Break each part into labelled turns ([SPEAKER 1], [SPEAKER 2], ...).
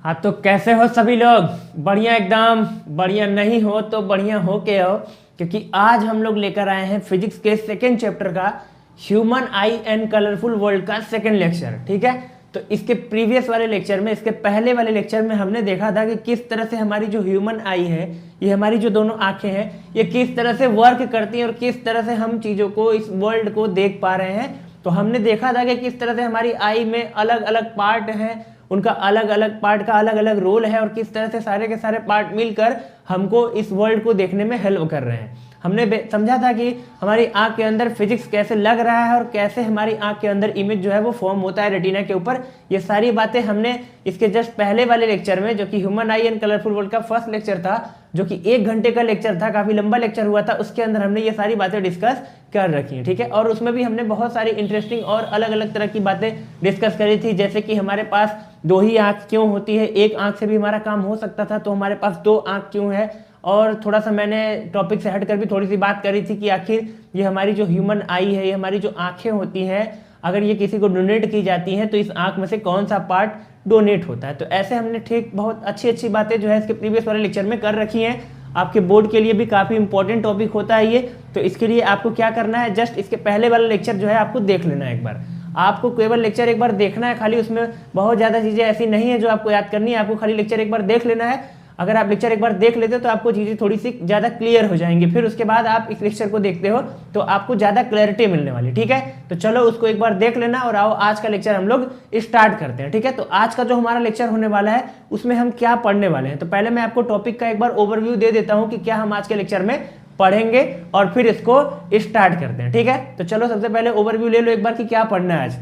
[SPEAKER 1] हाँ, तो कैसे हो सभी लोग? बढ़िया एकदम। बढ़िया नहीं हो तो बढ़िया हो के हो, क्योंकि आज हम लोग लेकर आए हैं फिजिक्स के सेकेंड चैप्टर का human I and colourful world का सेकेंड लेक्चर। ठीक है, तो इसके प्रीवियस वाले लेक्चर में, इसके पहले वाले लेक्चर में हमने देखा था कि किस तरह से हमारी जो ह्यूमन आई है, ये हमारी जो दोनों आंखें हैं, ये किस तरह से वर्क करती हैं और किस तरह से हम चीज़ों को, इस वर्ल्ड को देख पा रहे हैं। तो हमने देखा था कि किस तरह से हमारी आई में अलग अलग पार्ट हैं, उनका अलग अलग पार्ट का अलग अलग रोल है और किस तरह से सारे के सारे पार्ट मिलकर हमको इस वर्ल्ड को देखने में हेल्प कर रहे हैं। हमने समझा था कि हमारी आंख के अंदर फिजिक्स कैसे लग रहा है और कैसे हमारी आंख के अंदर इमेज जो है वो फॉर्म होता है रेटिना के ऊपर। ये सारी बातें हमने इसके जस्ट पहले वाले लेक्चर में, जो कि human I and colourful world का फर्स्ट लेक्चर था, जो कि 1 घंटे का लेक्चर था, काफी लंबा लेक्चर हुआ था, उसके अंदर हमने ये सारी बातें डिस्कस कर रखी हैं। ठीक है, और उसमें भी हमने बहुत सारी इंटरेस्टिंग और अलग अलग तरह की बातें डिस्कस करी थी, जैसे कि हमारे पास 2 ही आंख क्यों होती है, एक आंख से भी हमारा काम हो सकता था, तो हमारे पास 2 आंख क्यों है। और थोड़ा सा मैंने टॉपिक से हटकर भी थोड़ी सी बात करी थी कि आखिर ये हमारी जो ह्यूमन आई है, ये हमारी जो आंखें होती हैं, अगर ये किसी को डोनेट की जाती हैं तो इस आंख में से कौन सा पार्ट डोनेट होता है। तो ऐसे हमने ठीक बहुत अच्छी अच्छी बातें जो है इसके प्रीवियस वाले लेक्चर में कर रखी हैं। आपके बोर्ड के लिए भी काफ़ी इंपॉर्टेंट टॉपिक होता है ये। तो इसके लिए आपको क्या करना है, जस्ट इसके पहले वाला लेक्चर जो है आपको देख लेना है एक बार। आपको केवल लेक्चर एक बार देखना है खाली, उसमें बहुत ज़्यादा चीज़ें ऐसी नहीं है जो आपको याद करनी है। आपको खाली लेक्चर एक बार देख लेना है। अगर आप लेक्चर एक बार देख लेते हो तो आपको चीज़ें थोड़ी सी ज़्यादा क्लियर हो जाएंगी। फिर उसके बाद आप इस लेक्चर को देखते हो तो आपको ज़्यादा क्लैरिटी मिलने वाली। ठीक है, तो चलो उसको एक बार देख लेना और आओ आज का लेक्चर हम लोग स्टार्ट करते हैं। ठीक है, तो आज का जो हमारा लेक्चर होने वाला है उसमें हम क्या पढ़ने वाले हैं, तो पहले मैं आपको टॉपिक का एक बार ओवरव्यू दे देता हूँ कि क्या हम आज के लेक्चर में पढ़ेंगे और फिर इसको स्टार्ट करते हैं। ठीक है, तो चलो सबसे पहले ओवरव्यू ले लो एक बार कि क्या पढ़ना है आज।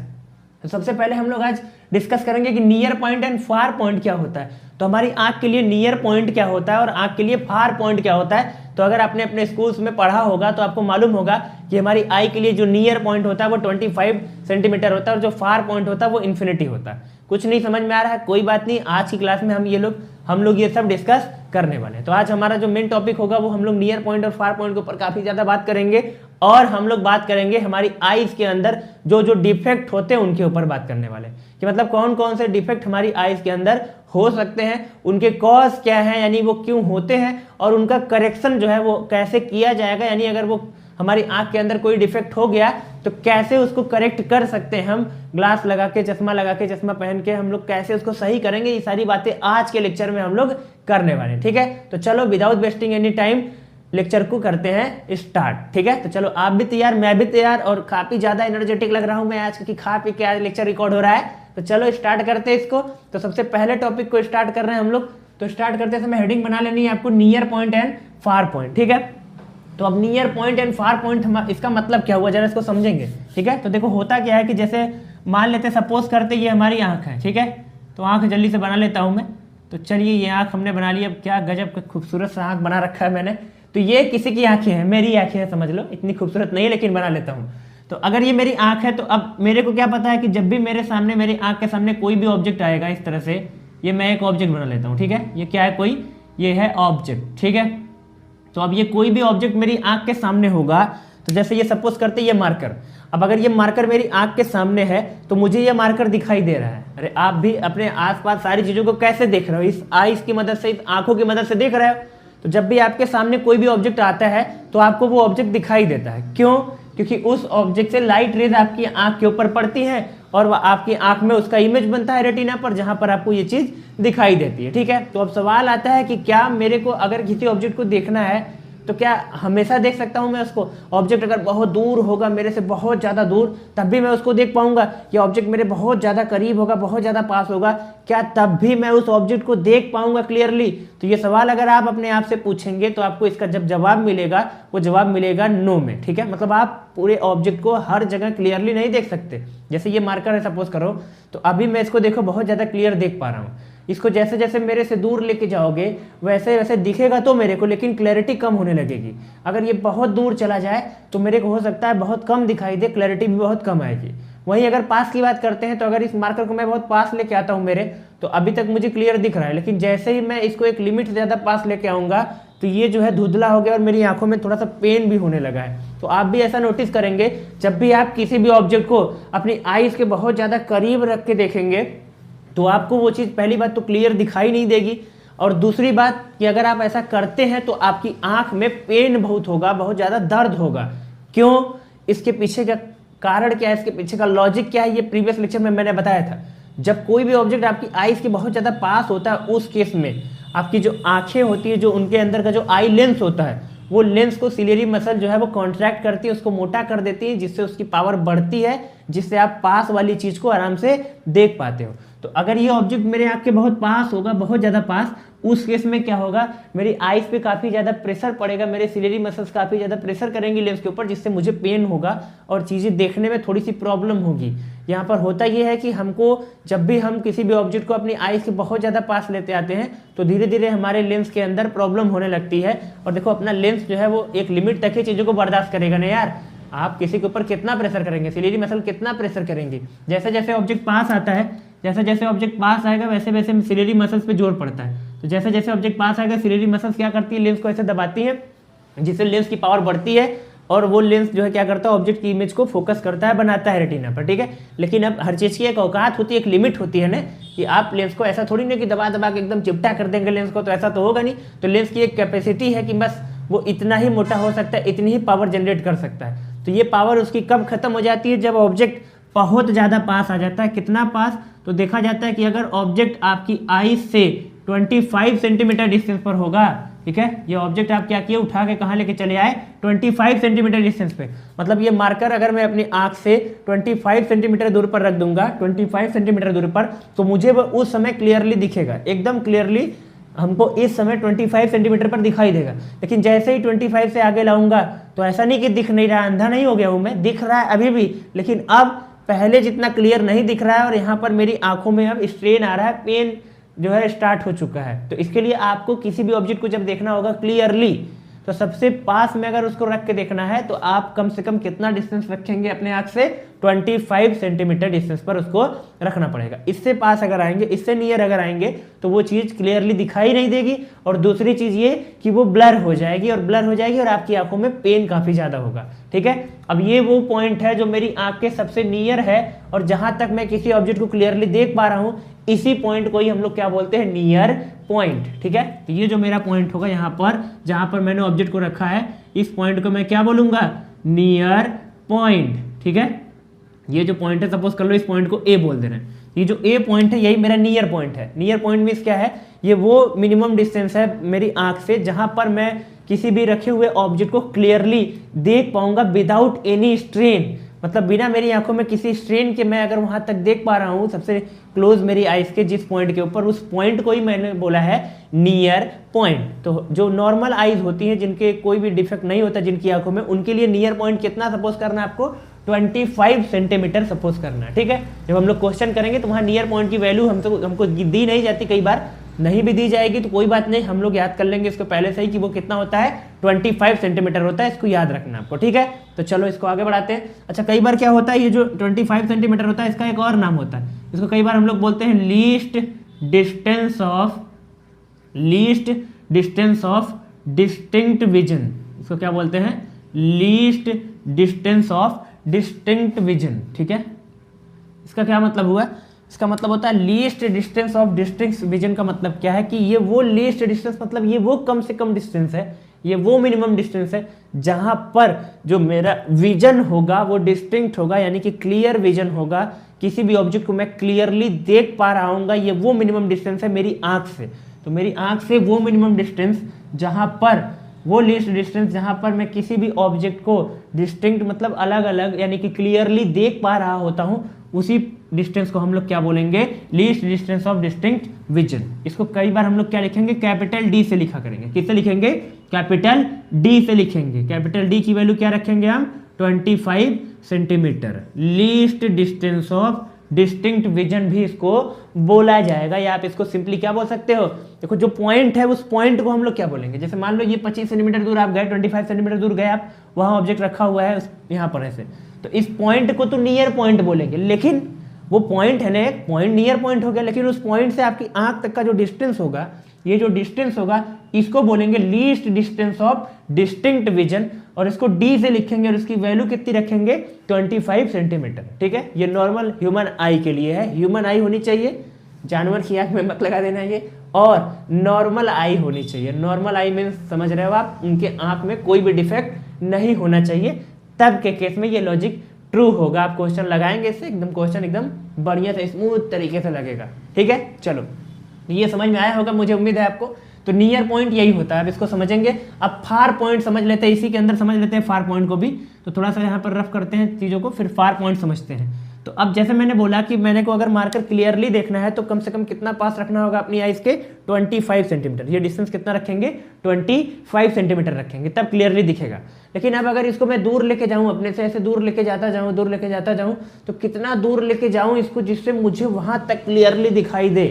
[SPEAKER 1] तो सबसे पहले हम लोग आज डिस्कस करेंगे कि near point and far point क्या होता है। तो हमारी आंख के लिए नियर पॉइंट क्या होता है और आंख के लिए फार पॉइंट क्या होता है। तो अगर आपने अपने स्कूल्स में पढ़ा होगा तो आपको मालूम होगा कि हमारी आई के लिए जो नियर पॉइंट होता है वो 25 सेंटीमीटर होता है और जो फार पॉइंट होता है वो इन्फिनिटी होता है। कुछ नहीं समझ में आ रहा है, कोई बात नहीं, आज की क्लास में हम लोग ये सब डिस्कस करने वाले हैं। तो आज हमारा जो मेन टॉपिक होगा वो हम लोग नियर पॉइंट और फार पॉइंट के ऊपर काफी ज्यादा बात करेंगे और हम लोग बात करेंगे हमारी आईज के अंदर जो जो डिफेक्ट होते हैं उनके ऊपर बात करने वाले कि मतलब कौन कौन से डिफेक्ट हमारी आईज के अंदर हो सकते हैं, उनके कॉज क्या है, यानी वो क्यों होते हैं और उनका करेक्शन जो है वो कैसे किया जाएगा। यानी अगर वो हमारी आंख के अंदर कोई डिफेक्ट हो गया तो कैसे उसको करेक्ट कर सकते हैं हम, ग्लास लगा के, चश्मा लगा के, चश्मा पहन के हम लोग कैसे उसको सही करेंगे। ये सारी बातें आज के लेक्चर में हम लोग करने वाले हैं। ठीक है, तो चलो without wasting any time lecture को करते हैं स्टार्ट। ठीक है, तो चलो आप भी तैयार, मैं भी तैयार और काफी ज्यादा एनर्जेटिक लग रहा हूं मैं आज, क्योंकि खा पी के आज लेक्चर रिकॉर्ड हो रहा है। तो चलो स्टार्ट करते हैं इसको। तो सबसे पहले टॉपिक को स्टार्ट कर रहे हैं हम लोग। तो स्टार्ट करते समय हेडिंग बना लेनी है आपको, near point and far point. ठीक है, तो अब near point and far point इसका मतलब क्या हुआ, जरा इसको समझेंगे। ठीक है, तो देखो होता क्या है कि जैसे मान लेते, सपोज करते ये हमारी आंख है। ठीक है, तो आंख जल्दी से बना लेता हूं मैं। तो चलिए ये आंख हमने बना ली। अब क्या गजब खूबसूरत सा आंख बना रखा है मैंने। तो ये किसी की आंखें हैं, मेरी आंखें हैं, समझ लो, इतनी खूबसूरत नहीं है लेकिन बना लेता हूँ। तो अगर ये मेरी आंख है तो अब मेरे को क्या पता है कि जब भी मेरे सामने, मेरी आंख के सामने कोई भी ऑब्जेक्ट आएगा इस तरह से, ये मैं एक ऑब्जेक्ट बना लेता हूँ। ठीक है, ये क्या है, कोई, ये है ऑब्जेक्ट। ठीक है, तो अब ये कोई भी ऑब्जेक्ट मेरी आंख के सामने होगा, तो जैसे ये सपोज करते ये मार्कर। अब अगर ये मार्कर मेरी आंख के सामने है तो मुझे ये मार्कर दिखाई दे रहा है। अरे आप भी अपने आसपास सारी चीजों को कैसे देख रहे हो, इस आईज की मदद से, इस आंखों की मदद से देख रहे हो। तो जब भी आपके सामने कोई भी ऑब्जेक्ट आता है तो आपको वो ऑब्जेक्ट दिखाई देता है। क्यों? क्योंकि उस ऑब्जेक्ट से लाइट रेज आपकी आंख के ऊपर पड़ती है और वह आपकी आंख में उसका इमेज बनता है रेटिना पर, जहां पर आपको ये चीज दिखाई देती है। ठीक है, तो अब सवाल आता है कि क्या मेरे को अगर किसी ऑब्जेक्ट को देखना है तो क्या हमेशा देख सकता हूं मैं उसको? ऑब्जेक्ट अगर बहुत दूर होगा, मेरे से बहुत ज्यादा दूर, तब भी मैं उसको देख पाऊंगा? या ऑब्जेक्ट मेरे बहुत ज्यादा करीब होगा, बहुत ज्यादा पास होगा, क्या तब भी मैं उस ऑब्जेक्ट को देख पाऊंगा क्लियरली? तो ये सवाल अगर आप अपने आप से पूछेंगे तो आपको इसका जब जवाब मिलेगा वो जवाब मिलेगा नो में। ठीक है, मतलब आप पूरे ऑब्जेक्ट को हर जगह क्लियरली नहीं देख सकते। जैसे ये मार्कर है सपोज करो, तो अभी मैं इसको देखो बहुत ज्यादा क्लियर देख पा रहा हूँ। इसको जैसे जैसे मेरे से दूर लेके जाओगे वैसे वैसे दिखेगा तो मेरे को, लेकिन क्लैरिटी कम होने लगेगी। अगर ये बहुत दूर चला जाए तो मेरे को हो सकता है बहुत कम दिखाई दे, क्लैरिटी भी बहुत कम आएगी। वहीं अगर पास की बात करते हैं तो अगर इस मार्कर को मैं बहुत पास लेके आता हूं मेरे, तो अभी तक मुझे क्लियर दिख रहा है, लेकिन जैसे ही मैं इसको एक लिमिट से ज़्यादा पास लेके आऊँगा तो ये जो है धुंधला हो गया और मेरी आंखों में थोड़ा सा पेन भी होने लगा है। तो आप भी ऐसा नोटिस करेंगे, जब भी आप किसी भी ऑब्जेक्ट को अपनी आईज के बहुत ज़्यादा करीब रख के देखेंगे तो आपको वो चीज़ पहली बात तो क्लियर दिखाई नहीं देगी, और दूसरी बात कि अगर आप ऐसा करते हैं तो आपकी आंख में पेन बहुत होगा, बहुत ज़्यादा दर्द होगा। क्यों? इसके पीछे का कारण क्या है, इसके पीछे का लॉजिक क्या है, ये प्रीवियस लेक्चर में मैंने बताया था। जब कोई भी ऑब्जेक्ट आपकी आईज के बहुत ज़्यादा पास होता है, उस केस में आपकी जो आंखें होती है, जो उनके अंदर का जो आई लेंस होता है, वो लेंस को सिलियरी मसल जो है वो कॉन्ट्रैक्ट करती है, उसको मोटा कर देती है, जिससे उसकी पावर बढ़ती है, जिससे आप पास वाली चीज़ को आराम से देख पाते हो। तो अगर ये ऑब्जेक्ट मेरे आँख के बहुत पास होगा, बहुत ज़्यादा पास, उस केस में क्या होगा, मेरी आईज पे काफ़ी ज़्यादा प्रेशर पड़ेगा, मेरे सिलेरी मसल्स काफ़ी ज़्यादा प्रेशर करेंगी लेंस के ऊपर, जिससे मुझे पेन होगा और चीज़ें देखने में थोड़ी सी प्रॉब्लम होगी। यहाँ पर होता ये है कि हमको जब भी हम किसी भी ऑब्जेक्ट को अपनी आईज के बहुत ज़्यादा पास लेते आते हैं तो धीरे धीरे हमारे लेंस के अंदर प्रॉब्लम होने लगती है। और देखो अपना लेंस जो है वो एक लिमिट तक ही चीज़ों को बर्दाश्त करेगा ना यार। आप किसी के ऊपर कितना प्रेशर करेंगे, सिलेरी मसल कितना प्रेशर करेंगे। जैसे जैसे ऑब्जेक्ट पास आता है, जैसे जैसे ऑब्जेक्ट पास आएगा वैसे वैसे सिलेरी मसल्स पे जोर पड़ता है। तो जैसे जैसे ऑब्जेक्ट पास आएगा, सिलेरी मसल्स क्या करती है, लेंस को ऐसे दबाती है, जिससे लेंस की पावर बढ़ती है, और वो लेंस जो है क्या करता है, ऑब्जेक्ट की इमेज को फोकस करता है, बनाता है रेटिना पर, ठीक है। लेकिन अब हर चीज़ की एक औकात होती है, एक लिमिट होती है ना, कि आप लेंस को ऐसा थोड़ी ना कि दबा दबा के एकदम चिपटा कर देंगे लेंस को, तो ऐसा तो होगा नहीं। तो लेंस की एक कैपेसिटी है कि बस वो इतना ही मोटा हो सकता है, इतनी ही पावर जनरेट कर सकता है। तो ये पावर उसकी कब खत्म हो जाती है, जब ऑब्जेक्ट बहुत ज़्यादा पास आ जाता है। कितना पास, तो देखा जाता है कि अगर ऑब्जेक्ट आपकी आई से 25 सेंटीमीटर डिस्टेंस पर होगा, ठीक है, ये ऑब्जेक्ट आप क्या किए, उठा के कहाँ लेके चले आए, 25 सेंटीमीटर डिस्टेंस पे। मतलब ये मार्कर अगर मैं अपनी आंख से 25 सेंटीमीटर दूर पर रख दूंगा, 25 सेंटीमीटर दूर पर, तो मुझे वो उस समय क्लियरली दिखेगा, एकदम क्लियरली हमको इस समय 25 सेंटीमीटर पर दिखाई देगा। लेकिन जैसे ही 25 से आगे लाऊंगा तो ऐसा नहीं कि दिख नहीं रहा, अंधा नहीं हो गया हूँ मैं, दिख रहा है अभी भी, लेकिन अब पहले जितना क्लियर नहीं दिख रहा है, और यहाँ पर मेरी आंखों में अब स्ट्रेन आ रहा है, पेन जो है स्टार्ट हो चुका है। तो इसके लिए आपको किसी भी ऑब्जेक्ट को जब देखना होगा क्लियरली, तो सबसे पास में अगर उसको रख के देखना है तो आप कम से कम कितना डिस्टेंस रखेंगे अपने आंख से, 25 सेंटीमीटर डिस्टेंस पर उसको रखना पड़ेगा। इससे पास अगर आएंगे, इससे नियर अगर आएंगे, तो वो चीज़ क्लियरली दिखाई नहीं देगी, और दूसरी चीज़ ये कि वो ब्लर हो जाएगी, और ब्लर हो जाएगी और आपकी आंखों में पेन काफ़ी ज़्यादा होगा, ठीक है। अब ये वो पॉइंट है जो मेरी आंख के सबसे नियर है, और जहाँ तक मैं किसी ऑब्जेक्ट को क्लियरली देख पा रहा हूँ, इसी पॉइंट को ही हम लोग क्या बोलते हैं, नियर पॉइंट, ठीक है। तो ये जो मेरा पॉइंट होगा यहाँ पर, जहाँ पर मैंने ऑब्जेक्ट को रखा है, इस पॉइंट को मैं क्या बोलूँगा, नियर पॉइंट, ठीक है। ये जो पॉइंट है, सपोज कर लो इस पॉइंट को ए बोल दे रहे हैं, ये जो ए पॉइंट है यही मेरा नियर पॉइंट है। नियर पॉइंट मीन्स क्या है, ये वो मिनिमम डिस्टेंस है मेरी आंख से जहाँ पर मैं किसी भी रखे हुए ऑब्जेक्ट को क्लियरली देख पाऊंगा विदाउट एनी स्ट्रेन। मतलब बिना मेरी आंखों में किसी स्ट्रेन के मैं अगर वहां तक देख पा रहा हूं, सबसे क्लोज मेरी आइज के जिस पॉइंट के ऊपर, उस पॉइंट को ही मैंने बोला है नियर पॉइंट। तो जो नॉर्मल आइज होती हैं, जिनके कोई भी डिफेक्ट नहीं होता जिनकी आंखों में, उनके लिए नियर पॉइंट कितना सपोज करना है आपको, 25 सेंटीमीटर सपोज करना है, ठीक है। जब हम लोग क्वेश्चन करेंगे तो वहाँ नियर पॉइंट की वैल्यू हमको दी नहीं जाती, कई बार नहीं भी दी जाएगी तो कोई बात नहीं, हम लोग याद कर लेंगे इसको पहले से ही कि वो कितना होता है, 25 सेंटीमीटर होता है। इसको याद रखना आपको, ठीक है। तो चलो इसको आगे बढ़ाते हैं। अच्छा, कई बार क्या होता है, ये जो 25 सेंटीमीटर होता है, इसका एक और नाम होता है, इसको कई बार हम लोग बोलते हैं least distance of distinct vision. इसको क्या बोलते हैं, least distance of distinct vision, ठीक है। इसका क्या मतलब हुआ, इसका मतलब होता है least distance of distinct vision. का मतलब क्या है कि ये वो लीस्ट डिस्टेंस, मतलब ये वो कम से कम डिस्टेंस है, ये वो मिनिमम डिस्टेंस है जहां पर जो मेरा विजन होगा वो डिस्टिंक्ट होगा, यानी कि क्लियर विजन होगा, किसी भी ऑब्जेक्ट को मैं क्लियरली देख पा रहा हूँ। ये वो मिनिमम डिस्टेंस है मेरी आंख से। तो मेरी आंख से वो मिनिमम डिस्टेंस जहां पर, वो लीस्ट डिस्टेंस जहां पर मैं किसी भी ऑब्जेक्ट को डिस्टिंक्ट मतलब अलग अलग यानी कि क्लियरली देख पा रहा होता हूं, उसी डिस्टेंस को हम लोग क्या बोलेंगे, least distance of distinct vision. इसको कई बार हम लोग क्या लिखेंगे, कैपिटल डी से लिखा करेंगे। किससे लिखेंगे, कैपिटल डी से लिखेंगे। कैपिटल डी की वैल्यू क्या रखेंगे हम, 25 centimetre. Least distance of distinct vision भी इसको बोला जाएगा, या आप इसको सिंपली क्या बोल सकते हो, देखो जो पॉइंट है उस पॉइंट को हम लोग क्या बोलेंगे। जैसे मान लो ये 25 सेंटीमीटर दूर आप गए, 25 सेंटीमीटर दूर गए आप, वहां ऑब्जेक्ट रखा हुआ है यहाँ पर ऐसे, तो इस पॉइंट को तो नियर पॉइंट बोलेंगे। लेकिन वो पॉइंट है ना, एक पॉइंट नियर पॉइंट हो गया, लेकिन उस पॉइंट से आपकी आंख तक का जो डिस्टेंस होगा, ये जो डिस्टेंस होगा, इसको बोलेंगे least distance of distinct vision, और इसको डी से लिखेंगे और इसकी वैल्यू कितनी रखेंगे, 25 सेंटीमीटर, ठीक है। ये नॉर्मल ह्यूमन आई के लिए है, ह्यूमन आई होनी चाहिए जानवर की आंख में मत लगा देना ये, और नॉर्मल आई होनी चाहिए। नॉर्मल आई मीन्स समझ रहे हो आप, उनके आंख में कोई भी डिफेक्ट नहीं होना चाहिए, तब के केस में ये लॉजिक ट्रू होगा। आप क्वेश्चन लगाएंगे इससे एकदम क्वेश्चन एकदम बढ़िया से स्मूथ तरीके से लगेगा। ठीक है, चलो ये समझ में आया होगा मुझे उम्मीद है आपको। तो नियर पॉइंट यही होता है, अब इसको समझेंगे। अब फार पॉइंट समझ लेते हैं, इसी के अंदर समझ लेते हैं फार पॉइंट को भी। तो थोड़ा सा यहाँ पर रफ करते हैं चीज़ों को, फिर फार पॉइंट समझते हैं। तो अब जैसे मैंने बोला कि मैंने को अगर मार्कर क्लियरली देखना है तो कम से कम कितना पास रखना होगा अपनी आइज के, 25 सेंटीमीटर। ये डिस्टेंस कितना रखेंगे, 25 सेंटीमीटर रखेंगे, तब क्लियरली दिखेगा। लेकिन अब अगर इसको मैं दूर लेके जाऊं, अपने से ऐसे दूर लेके जाता जाऊं, दूर लेके जाता जाऊं, तो कितना दूर लेके जाऊं इसको जिससे मुझे वहां तक क्लियरली दिखाई दे।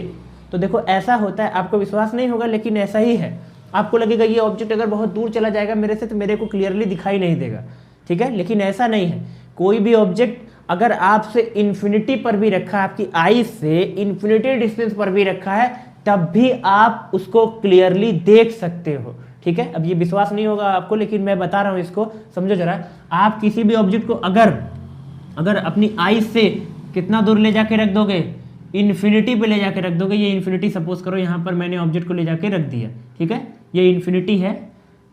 [SPEAKER 1] तो देखो ऐसा होता है, आपको विश्वास नहीं होगा लेकिन ऐसा ही है। आपको लगेगा ये ऑब्जेक्ट अगर बहुत दूर चला जाएगा मेरे से तो मेरे को क्लियरली दिखाई नहीं देगा, ठीक है, लेकिन ऐसा नहीं है। कोई भी ऑब्जेक्ट अगर आपसे इन्फिनिटी पर भी रखा है, आपकी आई से इन्फिनिटी डिस्टेंस पर भी रखा है, तब भी आप उसको क्लियरली देख सकते हो। ठीक है, अब ये विश्वास नहीं होगा आपको लेकिन मैं बता रहा हूं, इसको समझो जरा। आप किसी भी ऑब्जेक्ट को अगर अपनी आई से कितना दूर ले जाके रख दोगे, इन्फिनिटी पे ले जाके रख दोगे। ये इन्फिनिटी सपोज करो यहाँ पर मैंने ऑब्जेक्ट को ले जाके रख दिया, ठीक है, ये इन्फिनिटी है,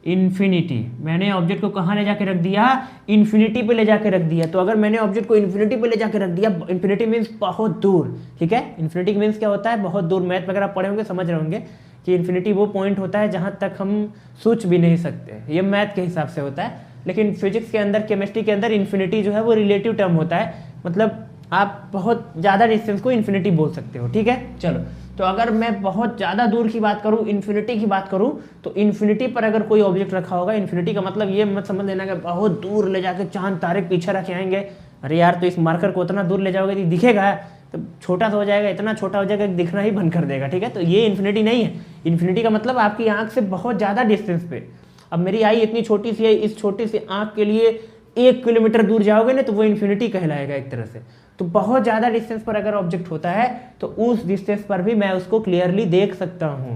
[SPEAKER 1] इन्फिनिटी मैंने ऑब्जेक्ट को कहाँ ले जाके रख दिया, इन्फिनिटी पे ले जाके रख दिया। तो अगर मैंने ऑब्जेक्ट को इन्फिनिटी पे ले जाके रख दिया, इन्फिनिटी मीन्स बहुत दूर, ठीक है, इन्फिनिटी मीन्स क्या होता है, बहुत दूर। मैथ वगैरह पढ़े होंगे, समझ रहे होंगे कि इन्फिनिटी वो पॉइंट होता है जहाँ तक हम सोच भी नहीं सकते, ये मैथ के हिसाब से होता है। लेकिन फिजिक्स के अंदर, केमिस्ट्री के अंदर इन्फिनिटी जो है वो रिलेटिव टर्म होता है, मतलब आप बहुत ज़्यादा डिस्टेंस को इन्फिनिटी बोल सकते हो। ठीक है, चलो, तो अगर मैं बहुत ज़्यादा दूर की बात करूँ, इन्फिनिटी की बात करूँ, तो इन्फिनिटी पर अगर कोई ऑब्जेक्ट रखा होगा, इन्फिनिटी का मतलब ये मत समझ लेना कि बहुत दूर ले जाके चांद तारे पीछे रखे आएंगे। अरे यार, तो इस मार्कर को उतना दूर ले जाओगे तो दिखेगा, तो छोटा सा हो जाएगा, इतना छोटा हो जाएगा कि दिखना ही बंद कर देगा। ठीक है, तो ये इन्फिनिटी नहीं है। इन्फिनिटी का मतलब आपकी आंख से बहुत ज़्यादा डिस्टेंस पे। अब मेरी आई इतनी छोटी सी है, इस छोटी सी आंख के लिए 1 किलोमीटर दूर जाओगे ना तो वो इन्फिनिटी कहलाएगा एक तरह से। तो बहुत ज़्यादा डिस्टेंस पर अगर ऑब्जेक्ट होता है तो उस डिस्टेंस पर भी मैं उसको क्लियरली देख सकता हूँ।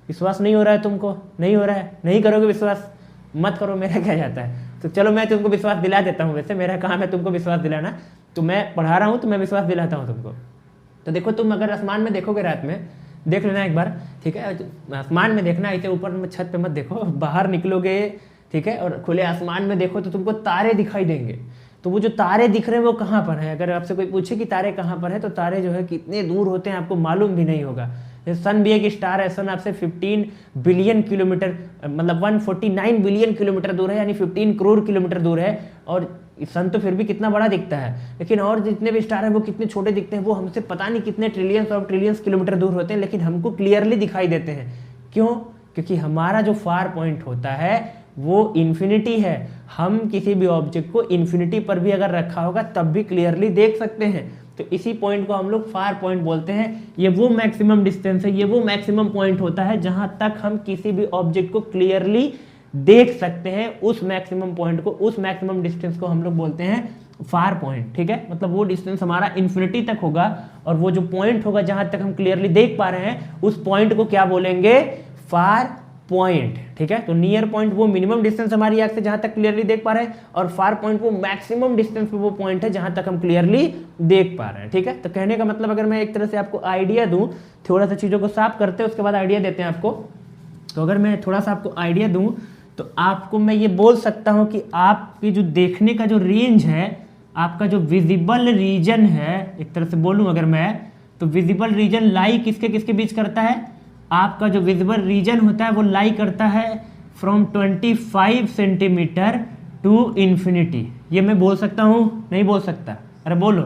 [SPEAKER 1] विश्वास नहीं हो रहा है तुमको, नहीं हो रहा है, नहीं करोगे विश्वास, मत करो, मेरा क्या जाता है। तो चलो मैं तुमको विश्वास दिला देता हूँ, वैसे मेरा काम है तुमको विश्वास दिलाना, तो मैं पढ़ा रहा हूँ तो मैं विश्वास दिलाता हूँ तुमको। तो देखो, तुम अगर आसमान में देखोगे रात में, देख लेना एक बार, ठीक है, आसमान में देखना, ऐसे ऊपर में छत पे मत देखो, बाहर निकलोगे, ठीक है, और खुले आसमान में देखो तो तुमको तारे दिखाई देंगे। तो वो जो तारे दिख रहे हैं वो कहाँ पर है, अगर आपसे कोई पूछे कि तारे कहाँ पर है, तो तारे जो है कितने दूर होते हैं आपको मालूम भी नहीं होगा। सन भी एक स्टार है, सन आपसे 15 बिलियन किलोमीटर, मतलब 149 बिलियन किलोमीटर दूर है, यानी 15 करोड़ किलोमीटर दूर है। और सन तो फिर भी कितना बड़ा दिखता है, लेकिन और जितने भी स्टार हैं वो कितने छोटे दिखते हैं, वो हमसे पता नहीं कितने ट्रिलियंस और ट्रिलियंस किलोमीटर दूर होते हैं, लेकिन हमको क्लियरली दिखाई देते हैं। क्यों? क्योंकि हमारा जो फार पॉइंट होता है वो इन्फिनिटी है। हम किसी भी ऑब्जेक्ट को इन्फिनिटी पर भी अगर रखा होगा तब भी क्लियरली देख सकते हैं। तो इसी पॉइंट को हम लोग फार पॉइंट बोलते हैं। ये वो मैक्सिमम डिस्टेंस है, ये वो मैक्सिमम पॉइंट होता है जहां तक हम किसी भी ऑब्जेक्ट को क्लियरली देख सकते हैं। उस मैक्सिमम पॉइंट को, उस मैक्सिमम डिस्टेंस को हम लोग बोलते हैं फार पॉइंट। ठीक है, मतलब वो डिस्टेंस हमारा इन्फिनिटी तक होगा और वो जो पॉइंट होगा जहां तक हम क्लियरली देख पा रहे हैं उस पॉइंट को क्या बोलेंगे, फार पॉइंट। ठीक है, तो नियर पॉइंट वो मिनिमम डिस्टेंस हमारी आंख से जहां तक क्लियरली देख पा रहे हैं, और फार पॉइंट वो मैक्सिमम डिस्टेंस पे वो पॉइंट है जहां तक हम क्लियरली देख पा रहे हैं। ठीक है, तो कहने का मतलब अगर मैं एक तरह से आपको आइडिया दूं, थोड़ा सा चीजों को साफ करते हैं उसके बाद आइडिया देते हैं आपको। तो अगर मैं थोड़ा सा आपको आइडिया दूं तो आपको मैं ये बोल सकता हूं कि आपकी जो देखने का जो रेंज है, आपका जो विजिबल रीजन है, एक तरह से बोलूं अगर मैं, तो विजिबल रीजन लाई किसके किसके बीच करता है, आपका जो विजिबल रीजन होता है वो लाई करता है फ्रॉम 25 सेंटीमीटर टू इन्फिनिटी। ये मैं बोल सकता हूँ, नहीं बोल सकता? अरे बोलो।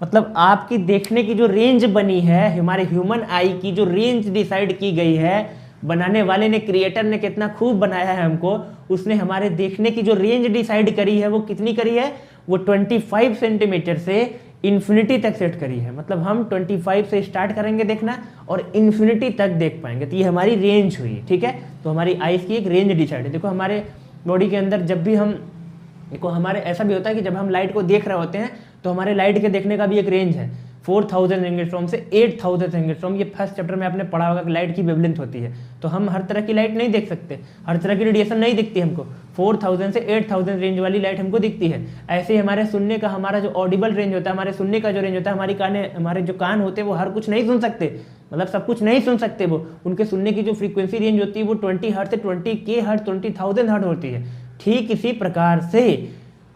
[SPEAKER 1] मतलब आपकी देखने की जो रेंज बनी है, हमारे ह्यूमन आई की जो रेंज डिसाइड की गई है, बनाने वाले ने, क्रिएटर ने कितना खूब बनाया है हमको, उसने हमारे देखने की जो रेंज डिसाइड करी है वो कितनी करी है, वो 25 सेंटीमीटर से इन्फिनिटी तक सेट करी है। मतलब हम 25 से स्टार्ट करेंगे देखना और इन्फिनिटी तक देख पाएंगे, तो ये हमारी रेंज हुई। ठीक है, तो हमारी आइज की एक रेंज डिसाइड है। देखो हमारे बॉडी के अंदर जब भी हम, देखो हमारे ऐसा भी होता है कि जब हम लाइट को देख रहे होते हैं तो हमारे लाइट के देखने का भी एक रेंज है। 4000 एंगस्ट्रॉम से 8000 एंगस्ट्रॉम। ये फर्स्ट चैप्टर में आपने पढ़ा होगा कि लाइट की वेवलेंथ होती है, तो हम हर तरह की लाइट नहीं देख सकते, हर तरह की रेडिएशन नहीं दिखती हमको। 4000 से 8000 रेंज वाली लाइट हमको दिखती है। ऐसे ही हमारे सुनने का, हमारा जो ऑडिबल रेंज होता है, हमारे सुनने का जो रेंज होता है, हमारे जो कान होते हैं वो हर कुछ नहीं सुन सकते, मतलब सब कुछ नहीं सुन सकते। वो उनके सुनने की जो फ्रीक्वेंसी रेंज होती है वो 20 हर्ट्ज से 20K हर्ट्ज 20,000 हर्ट्ज होती है। ठीक इसी प्रकार से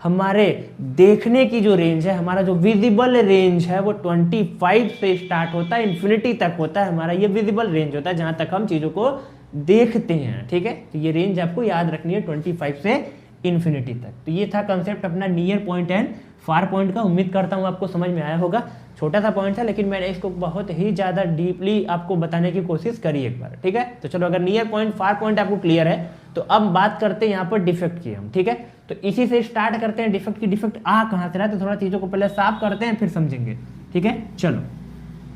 [SPEAKER 1] हमारे देखने की जो रेंज है, हमारा जो विजिबल रेंज है वो 25 से स्टार्ट होता है, इन्फिनिटी तक होता है हमारा ये विजिबल रेंज होता है, जहां तक हम चीज़ों को देखते हैं। ठीक है, तो ये रेंज आपको याद रखनी है 25 से इन्फिनिटी तक। तो ये था कंसेप्ट अपना near point and far point का। उम्मीद करता हूँ आपको समझ में आया होगा। छोटा सा पॉइंट था लेकिन मैंने इसको बहुत ही ज़्यादा डीपली आपको बताने की कोशिश करी एक बार। ठीक है, तो चलो अगर नियर पॉइंट फार पॉइंट आपको क्लियर है तो अब बात करते हैं यहाँ पर डिफेक्ट की हम। ठीक है, तो इसी से स्टार्ट करते हैं डिफेक्ट की। डिफेक्ट आ कहाँ से रहा है तो थोड़ा चीज़ों को पहले साफ करते हैं फिर समझेंगे। ठीक है, चलो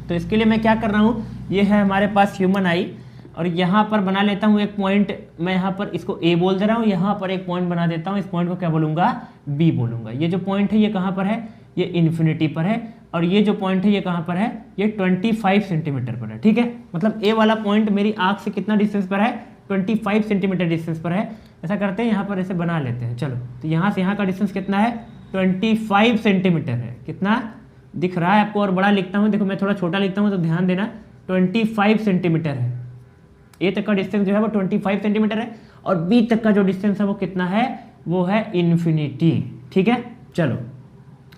[SPEAKER 1] तो इसके लिए मैं क्या कर रहा हूँ, ये है हमारे पास ह्यूमन आई और यहाँ पर बना लेता हूँ एक पॉइंट। मैं यहाँ पर इसको ए बोल दे रहा हूँ, यहाँ पर एक पॉइंट बना देता हूँ, इस पॉइंट को क्या बोलूँगा, बी बोलूँगा। ये जो पॉइंट है ये कहाँ पर है, ये इन्फिनिटी पर है और ये जो पॉइंट है ये कहाँ पर है, ये 25 सेंटीमीटर पर है। ठीक है, मतलब ए वाला पॉइंट मेरी आँख से कितना डिस्टेंस पर है, 25 सेंटीमीटर डिस्टेंस पर है। ऐसा करते हैं यहाँ पर ऐसे बना लेते हैं। चलो तो यहाँ से यहाँ का डिस्टेंस कितना है, 25 सेंटीमीटर है। कितना दिख रहा है आपको, और बड़ा लिखता हूँ, देखो मैं थोड़ा छोटा लिखता हूँ तो ध्यान देना, 25 सेंटीमीटर है। ए तक का डिस्टेंस जो है वो 25 सेंटीमीटर है और बी तक का जो डिस्टेंस है वो कितना है, वो है इन्फिनिटी। ठीक है, चलो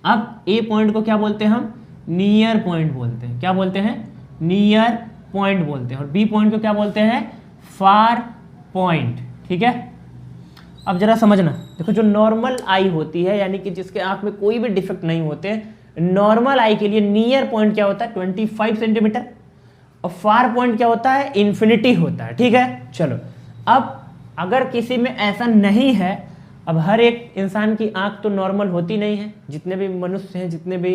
[SPEAKER 1] अब ए पॉइंट को क्या बोलते हैं हम, नियर पॉइंट बोलते हैं। क्या बोलते हैं, नियर पॉइंट बोलते हैं। और बी पॉइंट को क्या बोलते हैं, फार पॉइंट। ठीक है, अब जरा समझना, देखो जो नॉर्मल आई होती है यानी कि जिसके आंख में कोई भी डिफेक्ट नहीं होते, नॉर्मल आई के लिए नियर पॉइंट क्या होता है, 25 सेंटीमीटर और फार पॉइंट क्या होता है, इन्फिनिटी होता है। ठीक है, चलो अब अगर किसी में ऐसा नहीं है, अब हर एक इंसान की आंख तो नॉर्मल होती नहीं है, जितने भी मनुष्य हैं, जितने भी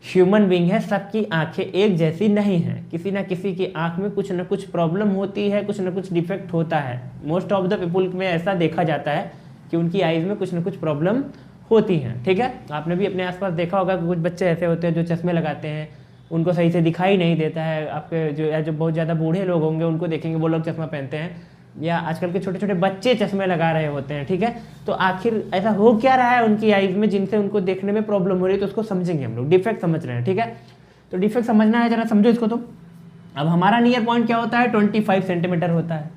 [SPEAKER 1] ह्यूमन बीइंग है, सबकी आंखें एक जैसी नहीं है। किसी ना किसी की आंख में कुछ ना कुछ प्रॉब्लम होती है, कुछ ना कुछ डिफेक्ट होता है। मोस्ट ऑफ द पीपुल में ऐसा देखा जाता है कि उनकी आईज में कुछ ना कुछ प्रॉब्लम होती हैं। ठीक है, आपने भी अपने आसपास देखा होगा कि कुछ बच्चे ऐसे होते हैं जो चश्मे लगाते हैं, उनको सही से दिखाई नहीं देता है। आपके जो बहुत ज़्यादा बूढ़े लोग होंगे उनको देखेंगे वो लोग चश्मा पहनते हैं, या आजकल के छोटे छोटे बच्चे चश्मे लगा रहे होते हैं। ठीक है, तो आखिर ऐसा हो क्या रहा है उनकी आईज में जिनसे उनको देखने में प्रॉब्लम हो रही है, तो उसको समझेंगे हम लोग, डिफेक्ट समझ रहे हैं। ठीक है, तो डिफेक्ट समझना है, जरा समझो इसको। तो अब हमारा नियर पॉइंट क्या होता है, 25 सेंटीमीटर होता है।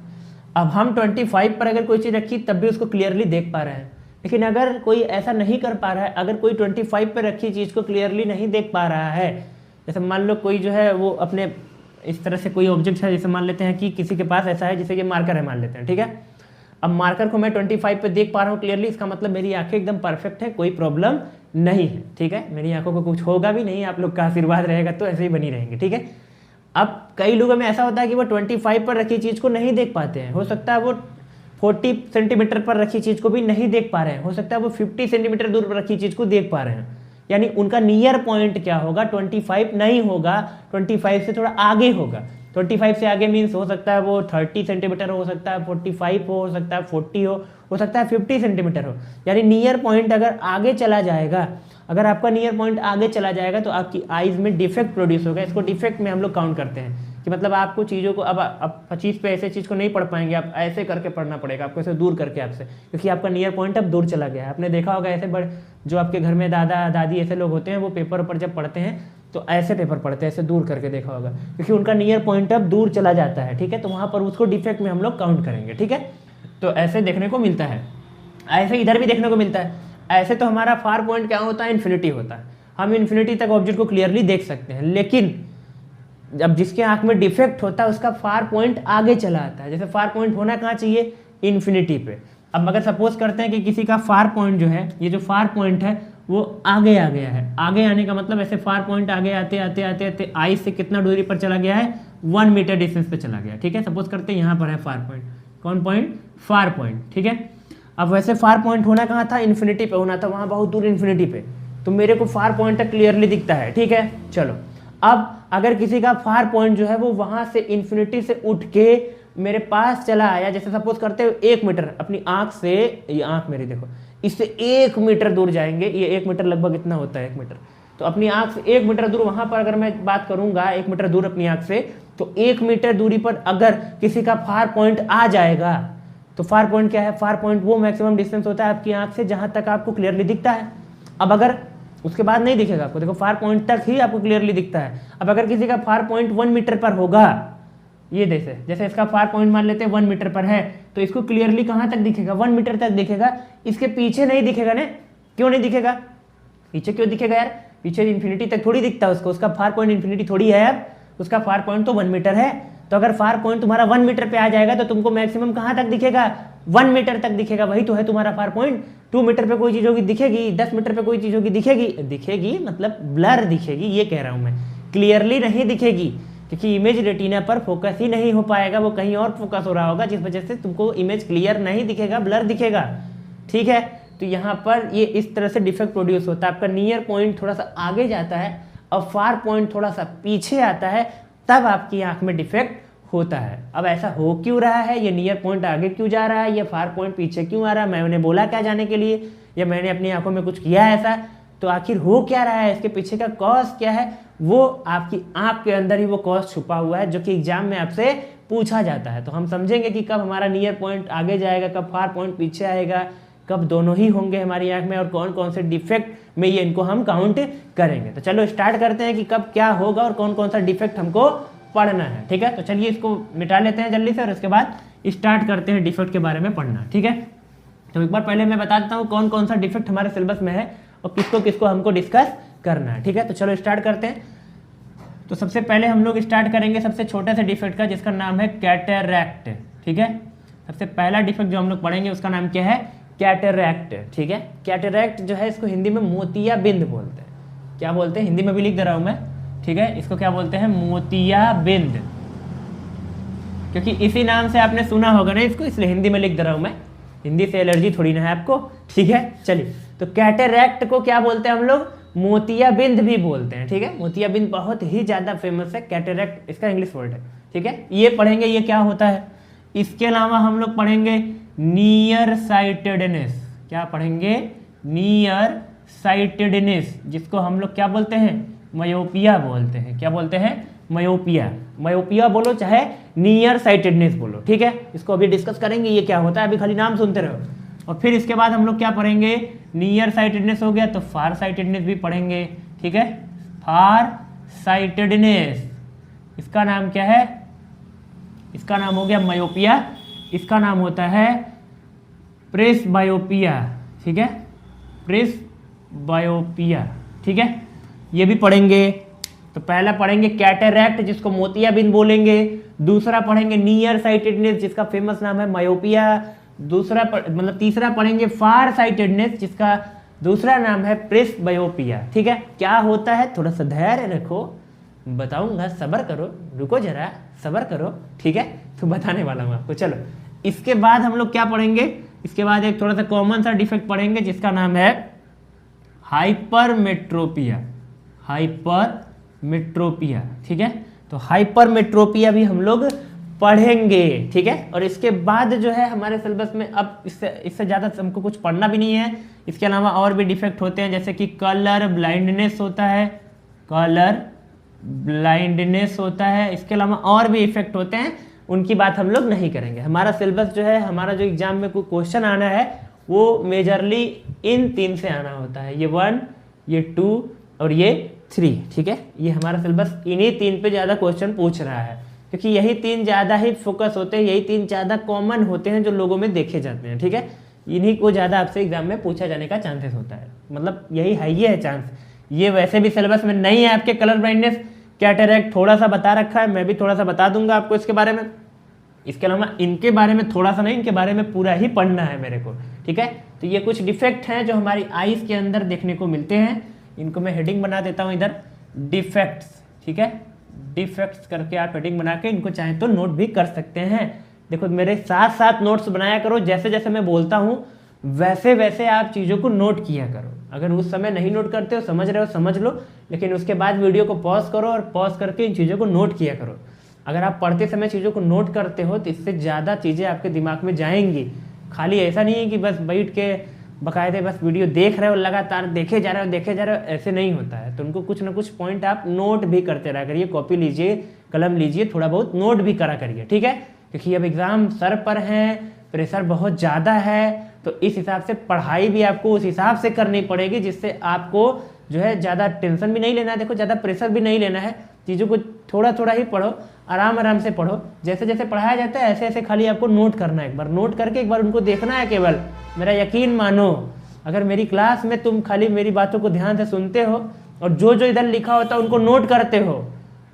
[SPEAKER 1] अब हम 25 पर अगर कोई चीज़ रखी तब भी उसको क्लियरली देख पा रहे हैं, लेकिन अगर कोई ऐसा नहीं कर पा रहा है, अगर कोई 25 पर रखी चीज़ को क्लियरली नहीं देख पा रहा है, जैसे मान लो कोई जो है वो अपने इस तरह से कोई ऑब्जेक्ट है, जैसे मान लेते हैं कि किसी के पास ऐसा है जैसे कि मार्कर है मान लेते हैं। ठीक है, अब मार्कर को मैं 25 पे देख पा रहा हूँ क्लियरली, इसका मतलब मेरी आंखें एकदम परफेक्ट है, कोई प्रॉब्लम नहीं है। ठीक है, मेरी आंखों को कुछ होगा भी नहीं, आप लोग का आशीर्वाद रहेगा तो ऐसे ही बनी रहेंगे। ठीक है, अब कई लोगों में ऐसा होता है कि वो 25 पर रखी चीज़ को नहीं देख पाते हैं, हो सकता है वो 40 सेंटीमीटर पर रखी चीज़ को भी नहीं देख पा रहे हैं, हो सकता है वो 50 सेंटीमीटर दूर पर रखी चीज़ को देख पा रहे हैं। यानी उनका नियर पॉइंट क्या होगा, 25 नहीं होगा, 25 से थोड़ा आगे होगा। 25 से आगे मीन्स हो सकता है वो 30 सेंटीमीटर हो सकता है, 45 हो सकता है 40 हो सकता है 50 सेंटीमीटर हो। यानी नियर पॉइंट अगर आगे चला जाएगा, अगर आपका नियर पॉइंट आगे चला जाएगा तो आपकी आईज में डिफेक्ट प्रोड्यूस होगा। इसको डिफेक्ट में हम लोग काउंट करते हैं कि मतलब आपको चीज़ों को अब 25 पे ऐसे चीज़ को नहीं पढ़ पाएंगे, आप ऐसे करके पढ़ना पड़ेगा आपको, ऐसे दूर करके आपसे, क्योंकि आपका नियर पॉइंट अब दूर चला गया है। आपने देखा होगा ऐसे बड़े जो आपके घर में दादा दादी ऐसे लोग होते हैं, वो पेपर पर जब पढ़ते हैं तो ऐसे पेपर पढ़ते हैं, ऐसे दूर करके देखा होगा, क्योंकि उनका नियर पॉइंट अब दूर चला जाता है। ठीक है, तो वहाँ पर उसको डिफेक्ट में हम लोग काउंट करेंगे। ठीक है, तो ऐसे देखने को मिलता है, ऐसे इधर भी देखने को मिलता है। ऐसे तो हमारा फार पॉइंट क्या होता है, इन्फिनिटी होता है, हम इन्फिनिटी तक ऑब्जेक्ट को क्लियरली देख सकते हैं। लेकिन जब जिसके आंख में डिफेक्ट होता है उसका फार पॉइंट आगे चला आता है। जैसे फार पॉइंट होना कहाँ चाहिए, इन्फिनिटी पे। अब अगर सपोज करते हैं कि किसी का फार पॉइंट जो है, ये जो फार पॉइंट है वो आगे आ गया है, आगे आने का मतलब ऐसे फार पॉइंट आगे आते आते आते आते आई से कितना दूरी पर चला गया है, 1 मीटर डिस्टेंस पे चला गया। ठीक है, सपोज करते हैं यहाँ पर है फार पॉइंट, कौन पॉइंट, फार पॉइंट। ठीक है, अब वैसे फार पॉइंट होना कहाँ था, इन्फिनिटी पे होना था, वहाँ बहुत दूर इन्फिनिटी पे, तो मेरे को फार पॉइंट तक क्लियरली दिखता है। ठीक है, चलो अब अगर किसी का फार पॉइंट जो है वो वहाँ से इन्फिनिटी से उठ के मेरे पास चला आया, जैसे सपोज करते हो 1 मीटर, अपनी आँख से, ये आँख मेरी देखो, इससे 1 मीटर दूर जाएंगे, ये 1 मीटर लगभग इतना होता है, 1 मीटर, तो अपनी आंख से 1 मीटर दूर वहां पर अगर मैं बात करूंगा 1 मीटर दूर अपनी आंख से, तो 1 मीटर दूरी पर अगर किसी का फार पॉइंट आ जाएगा, तो फार पॉइंट क्या है? फार पॉइंट वो मैक्सिमम डिस्टेंस होता है आपकी आंख से जहां तक आपको क्लियरली दिखता है। अब अगर उसके बाद नहीं दिखेगा आपको, देखो फार पॉइंट तक ही आपको क्लियरली दिखता है। अब अगर किसी का फार पॉइंट 1 मीटर पर होगा, ये जैसे इसका फार पॉइंट मान लेते हैं 1 मीटर पर है, तो इसको क्लियरली कहां तक दिखेगा? 1 मीटर तक दिखेगा, इसके पीछे नहीं दिखेगा ना। क्यों नहीं दिखेगा? पीछे क्यों दिखेगा यार? पीछे इन्फिनिटी तक थोड़ी दिखता है उसको, उसका फार पॉइंट इन्फिनिटी थोड़ी है, अब उसका फार पॉइंट तो 1 मीटर है। तो अगर फार पॉइंट तुम्हारा 1 मीटर पे आ जाएगा तो तुमको मैक्सिमम कहां तक दिखेगा? 1 मीटर तक दिखेगा, वही तो है तुम्हारा फार पॉइंट। 2 मीटर पे कोई चीज होगी दिखेगी, 10 मीटर पे कोई चीज होगी दिखेगी मतलब ब्लर दिखेगी, ये कह रहा हूं मैं, क्लियरली नहीं दिखेगी, क्योंकि इमेज रेटिना पर फोकस ही नहीं हो पाएगा, वो कहीं और फोकस हो रहा होगा, जिस वजह से तुमको इमेज क्लियर नहीं दिखेगा, ब्लर दिखेगा। ठीक है, तो यहाँ पर ये इस तरह से डिफेक्ट प्रोड्यूस होता है। आपका नियर पॉइंट थोड़ा सा आगे जाता है और फार पॉइंट थोड़ा सा पीछे आता है, तब आपकी आंख में डिफेक्ट होता है। अब ऐसा हो क्यों रहा है? ये नियर पॉइंट आगे क्यों जा रहा है, ये फार पॉइंट पीछे क्यों आ रहा है? मैंने बोला क्या जाने के लिए, या मैंने अपनी आंखों में कुछ किया है ऐसा? तो आखिर हो क्या रहा है, इसके पीछे का कॉज क्या है? वो आपकी आंख के अंदर ही वो कॉज छुपा हुआ है, जो कि एग्जाम में आपसे पूछा जाता है। तो हम समझेंगे कि कब हमारा नियर पॉइंट आगे जाएगा, कब फार पॉइंट पीछे आएगा, कब दोनों ही होंगे हमारी आंख में, और कौन कौन से डिफेक्ट में ये इनको हम काउंट करेंगे। तो चलो स्टार्ट करते हैं कि कब क्या होगा और कौन कौन सा डिफेक्ट हमको पढ़ना है। ठीक है, तो चलिए इसको मिटा लेते हैं जल्दी से, और उसके बाद स्टार्ट करते हैं डिफेक्ट के बारे में पढ़ना। ठीक है, तो एक बार पहले मैं बता देता हूँ कौन कौन सा डिफेक्ट हमारे सिलेबस में है और किसको किसको हमको डिस्कस करना है। ठीक है, तो चलो स्टार्ट करते हैं। तो सबसे पहले हम लोग स्टार्ट करेंगे सबसे छोटे से डिफेक्ट का, जिसका नाम है कैटरैक्ट। ठीक है, सबसे पहला डिफेक्ट जो हम लोग पढ़ेंगे उसका नाम क्या है? कैटरैक्ट। ठीक है, कैटरैक्ट जो है इसको हिंदी में मोतियाबिंद बोलते हैं। क्या बोलते हैं? हिंदी में भी लिख दे रहा हूं मैं। ठीक है, इसको क्या बोलते हैं? मोतियाबिंद, क्योंकि इसी नाम से आपने सुना होगा ना इसको, इसलिए हिंदी में लिख दे रहा हूं मैं। हिंदी से एलर्जी थोड़ी ना है आपको। ठीक है, चलिए, तो कैटरैक्ट को क्या बोलते हैं हम लोग? मोतियाबिंद भी बोलते हैं। ठीक है, मोतियाबिंद बहुत ही ज्यादा फेमस है, कैटरैक्ट इसका इंग्लिश वर्ड है। ठीक है, ये पढ़ेंगे ये क्या होता है। इसके अलावा हम लोग पढ़ेंगे नियर साइटेडनेस। क्या पढ़ेंगे? नियर साइटेडनेस, जिसको हम लोग क्या बोलते हैं? मायोपिया बोलते हैं। क्या बोलते हैं? मायोपिया। मायोपिया बोलो चाहे नियर साइटेडनेस बोलो। ठीक है, इसको अभी डिस्कस करेंगे ये क्या होता है, अभी खाली नाम सुनते रहो। और फिर इसके बाद हम लोग क्या पढ़ेंगे? नियर साइटेडनेस हो गया तो फार साइटेडनेस भी पढ़ेंगे। ठीक है, फार साइटेडनेस, इसका नाम क्या है? इसका नाम हो गया मायोपिया, इसका नाम होता है प्रेसबायोपिया। ठीक है, प्रेसबायोपिया। ठीक है, ये भी पढ़ेंगे। तो पहला पढ़ेंगे कैटरैक्ट, जिसको मोतियाबिंद बोलेंगे। दूसरा पढ़ेंगे नियर साइटेडनेस, जिसका फेमस नाम है मायोपिया। दूसरा मतलब तीसरा पढ़ेंगे फार साइटेडनेस, जिसका दूसरा नाम है प्रेसबायोपिया। ठीक है, क्या होता है? थोड़ा सा धैर्य रखो, बताऊंगा, सब्र करो, रुको जरा, सब्र करो। ठीक है, तो बताने वाला हूं आपको। चलो, इसके बाद हम लोग क्या पढ़ेंगे? इसके बाद एक थोड़ा सा कॉमन सा डिफेक्ट पढ़ेंगे, जिसका नाम है हाइपरमेट्रोपिया। हाइपरमेट्रोपिया। ठीक है, तो हाइपरमेट्रोपिया भी हम लोग पढ़ेंगे। ठीक है, और इसके बाद जो है हमारे सिलेबस में अब इससे ज़्यादा हमको कुछ पढ़ना भी नहीं है। इसके अलावा और भी डिफेक्ट होते हैं, जैसे कि कलर ब्लाइंडनेस होता है, कलर ब्लाइंडनेस होता है। इसके अलावा और भी इफेक्ट होते हैं, उनकी बात हम लोग नहीं करेंगे। हमारा सिलेबस जो है, हमारा जो एग्जाम में कोई क्वेश्चन आना है वो मेजरली इन 3 से आना होता है, ये 1, ये 2 और ये 3। ठीक है, ये हमारा सिलेबस इन्हीं 3 पे ज़्यादा क्वेश्चन पूछ रहा है, क्योंकि यही 3 ज़्यादा ही फोकस होते हैं, यही 3 ज़्यादा कॉमन होते हैं जो लोगों में देखे जाते हैं। ठीक है, इन्हीं को ज़्यादा आपसे एग्जाम में पूछा जाने का चांसेस होता है, मतलब यही है, ये है चांस। ये वैसे भी सिलेबस में नहीं है आपके, कलर ब्लाइंडनेस, कैटरैक्ट थोड़ा सा बता रखा है, मैं भी थोड़ा सा बता दूंगा आपको इसके बारे में। इसके अलावा इनके बारे में थोड़ा सा नहीं, इनके बारे में पूरा ही पढ़ना है मेरे को। ठीक है, तो ये कुछ डिफेक्ट हैं जो हमारी आईज के अंदर देखने को मिलते हैं। इनको मैं हेडिंग बना देता हूँ इधर, डिफेक्ट्स। ठीक है, डिफेक्ट्स करके आप हेडिंग बना के इनको चाहे तो नोट भी कर सकते हैं। देखो, मेरे साथ साथ नोट्स बनाया करो, जैसे जैसे मैं बोलता हूँ वैसे वैसे आप चीज़ों को नोट किया करो। अगर उस समय नहीं नोट करते हो, समझ रहे हो समझ लो, लेकिन उसके बाद वीडियो को पॉज करो और पॉज करके इन चीज़ों को नोट किया करो। अगर आप पढ़ते समय चीज़ों को नोट करते हो तो इससे ज़्यादा चीज़ें आपके दिमाग में जाएंगी। खाली ऐसा नहीं है कि बस बैठ के बाकायदे बस वीडियो देख रहे हो, लगातार देखे जा रहे हो, ऐसे नहीं होता है। तो उनको कुछ ना कुछ पॉइंट आप नोट भी करते रहा करिए, कॉपी लीजिए, कलम लीजिए, थोड़ा बहुत नोट भी करा करिए, ठीक है। क्योंकि अब एग्ज़ाम सर पर है, प्रेशर बहुत ज़्यादा है, तो इस हिसाब से पढ़ाई भी आपको उस हिसाब से करनी पड़ेगी, जिससे आपको जो है ज़्यादा टेंशन भी नहीं लेना है। देखो ज़्यादा प्रेशर भी नहीं लेना है, चीज़ों को थोड़ा थोड़ा ही पढ़ो, आराम आराम से पढ़ो, जैसे जैसे पढ़ाया जाता है ऐसे ऐसे खाली आपको नोट करना है। एक बार नोट करके एक बार उनको देखना है केवल। मेरा यकीन मानो, अगर मेरी क्लास में तुम खाली मेरी बातों को ध्यान से सुनते हो और जो जो इधर लिखा होता है उनको नोट करते हो,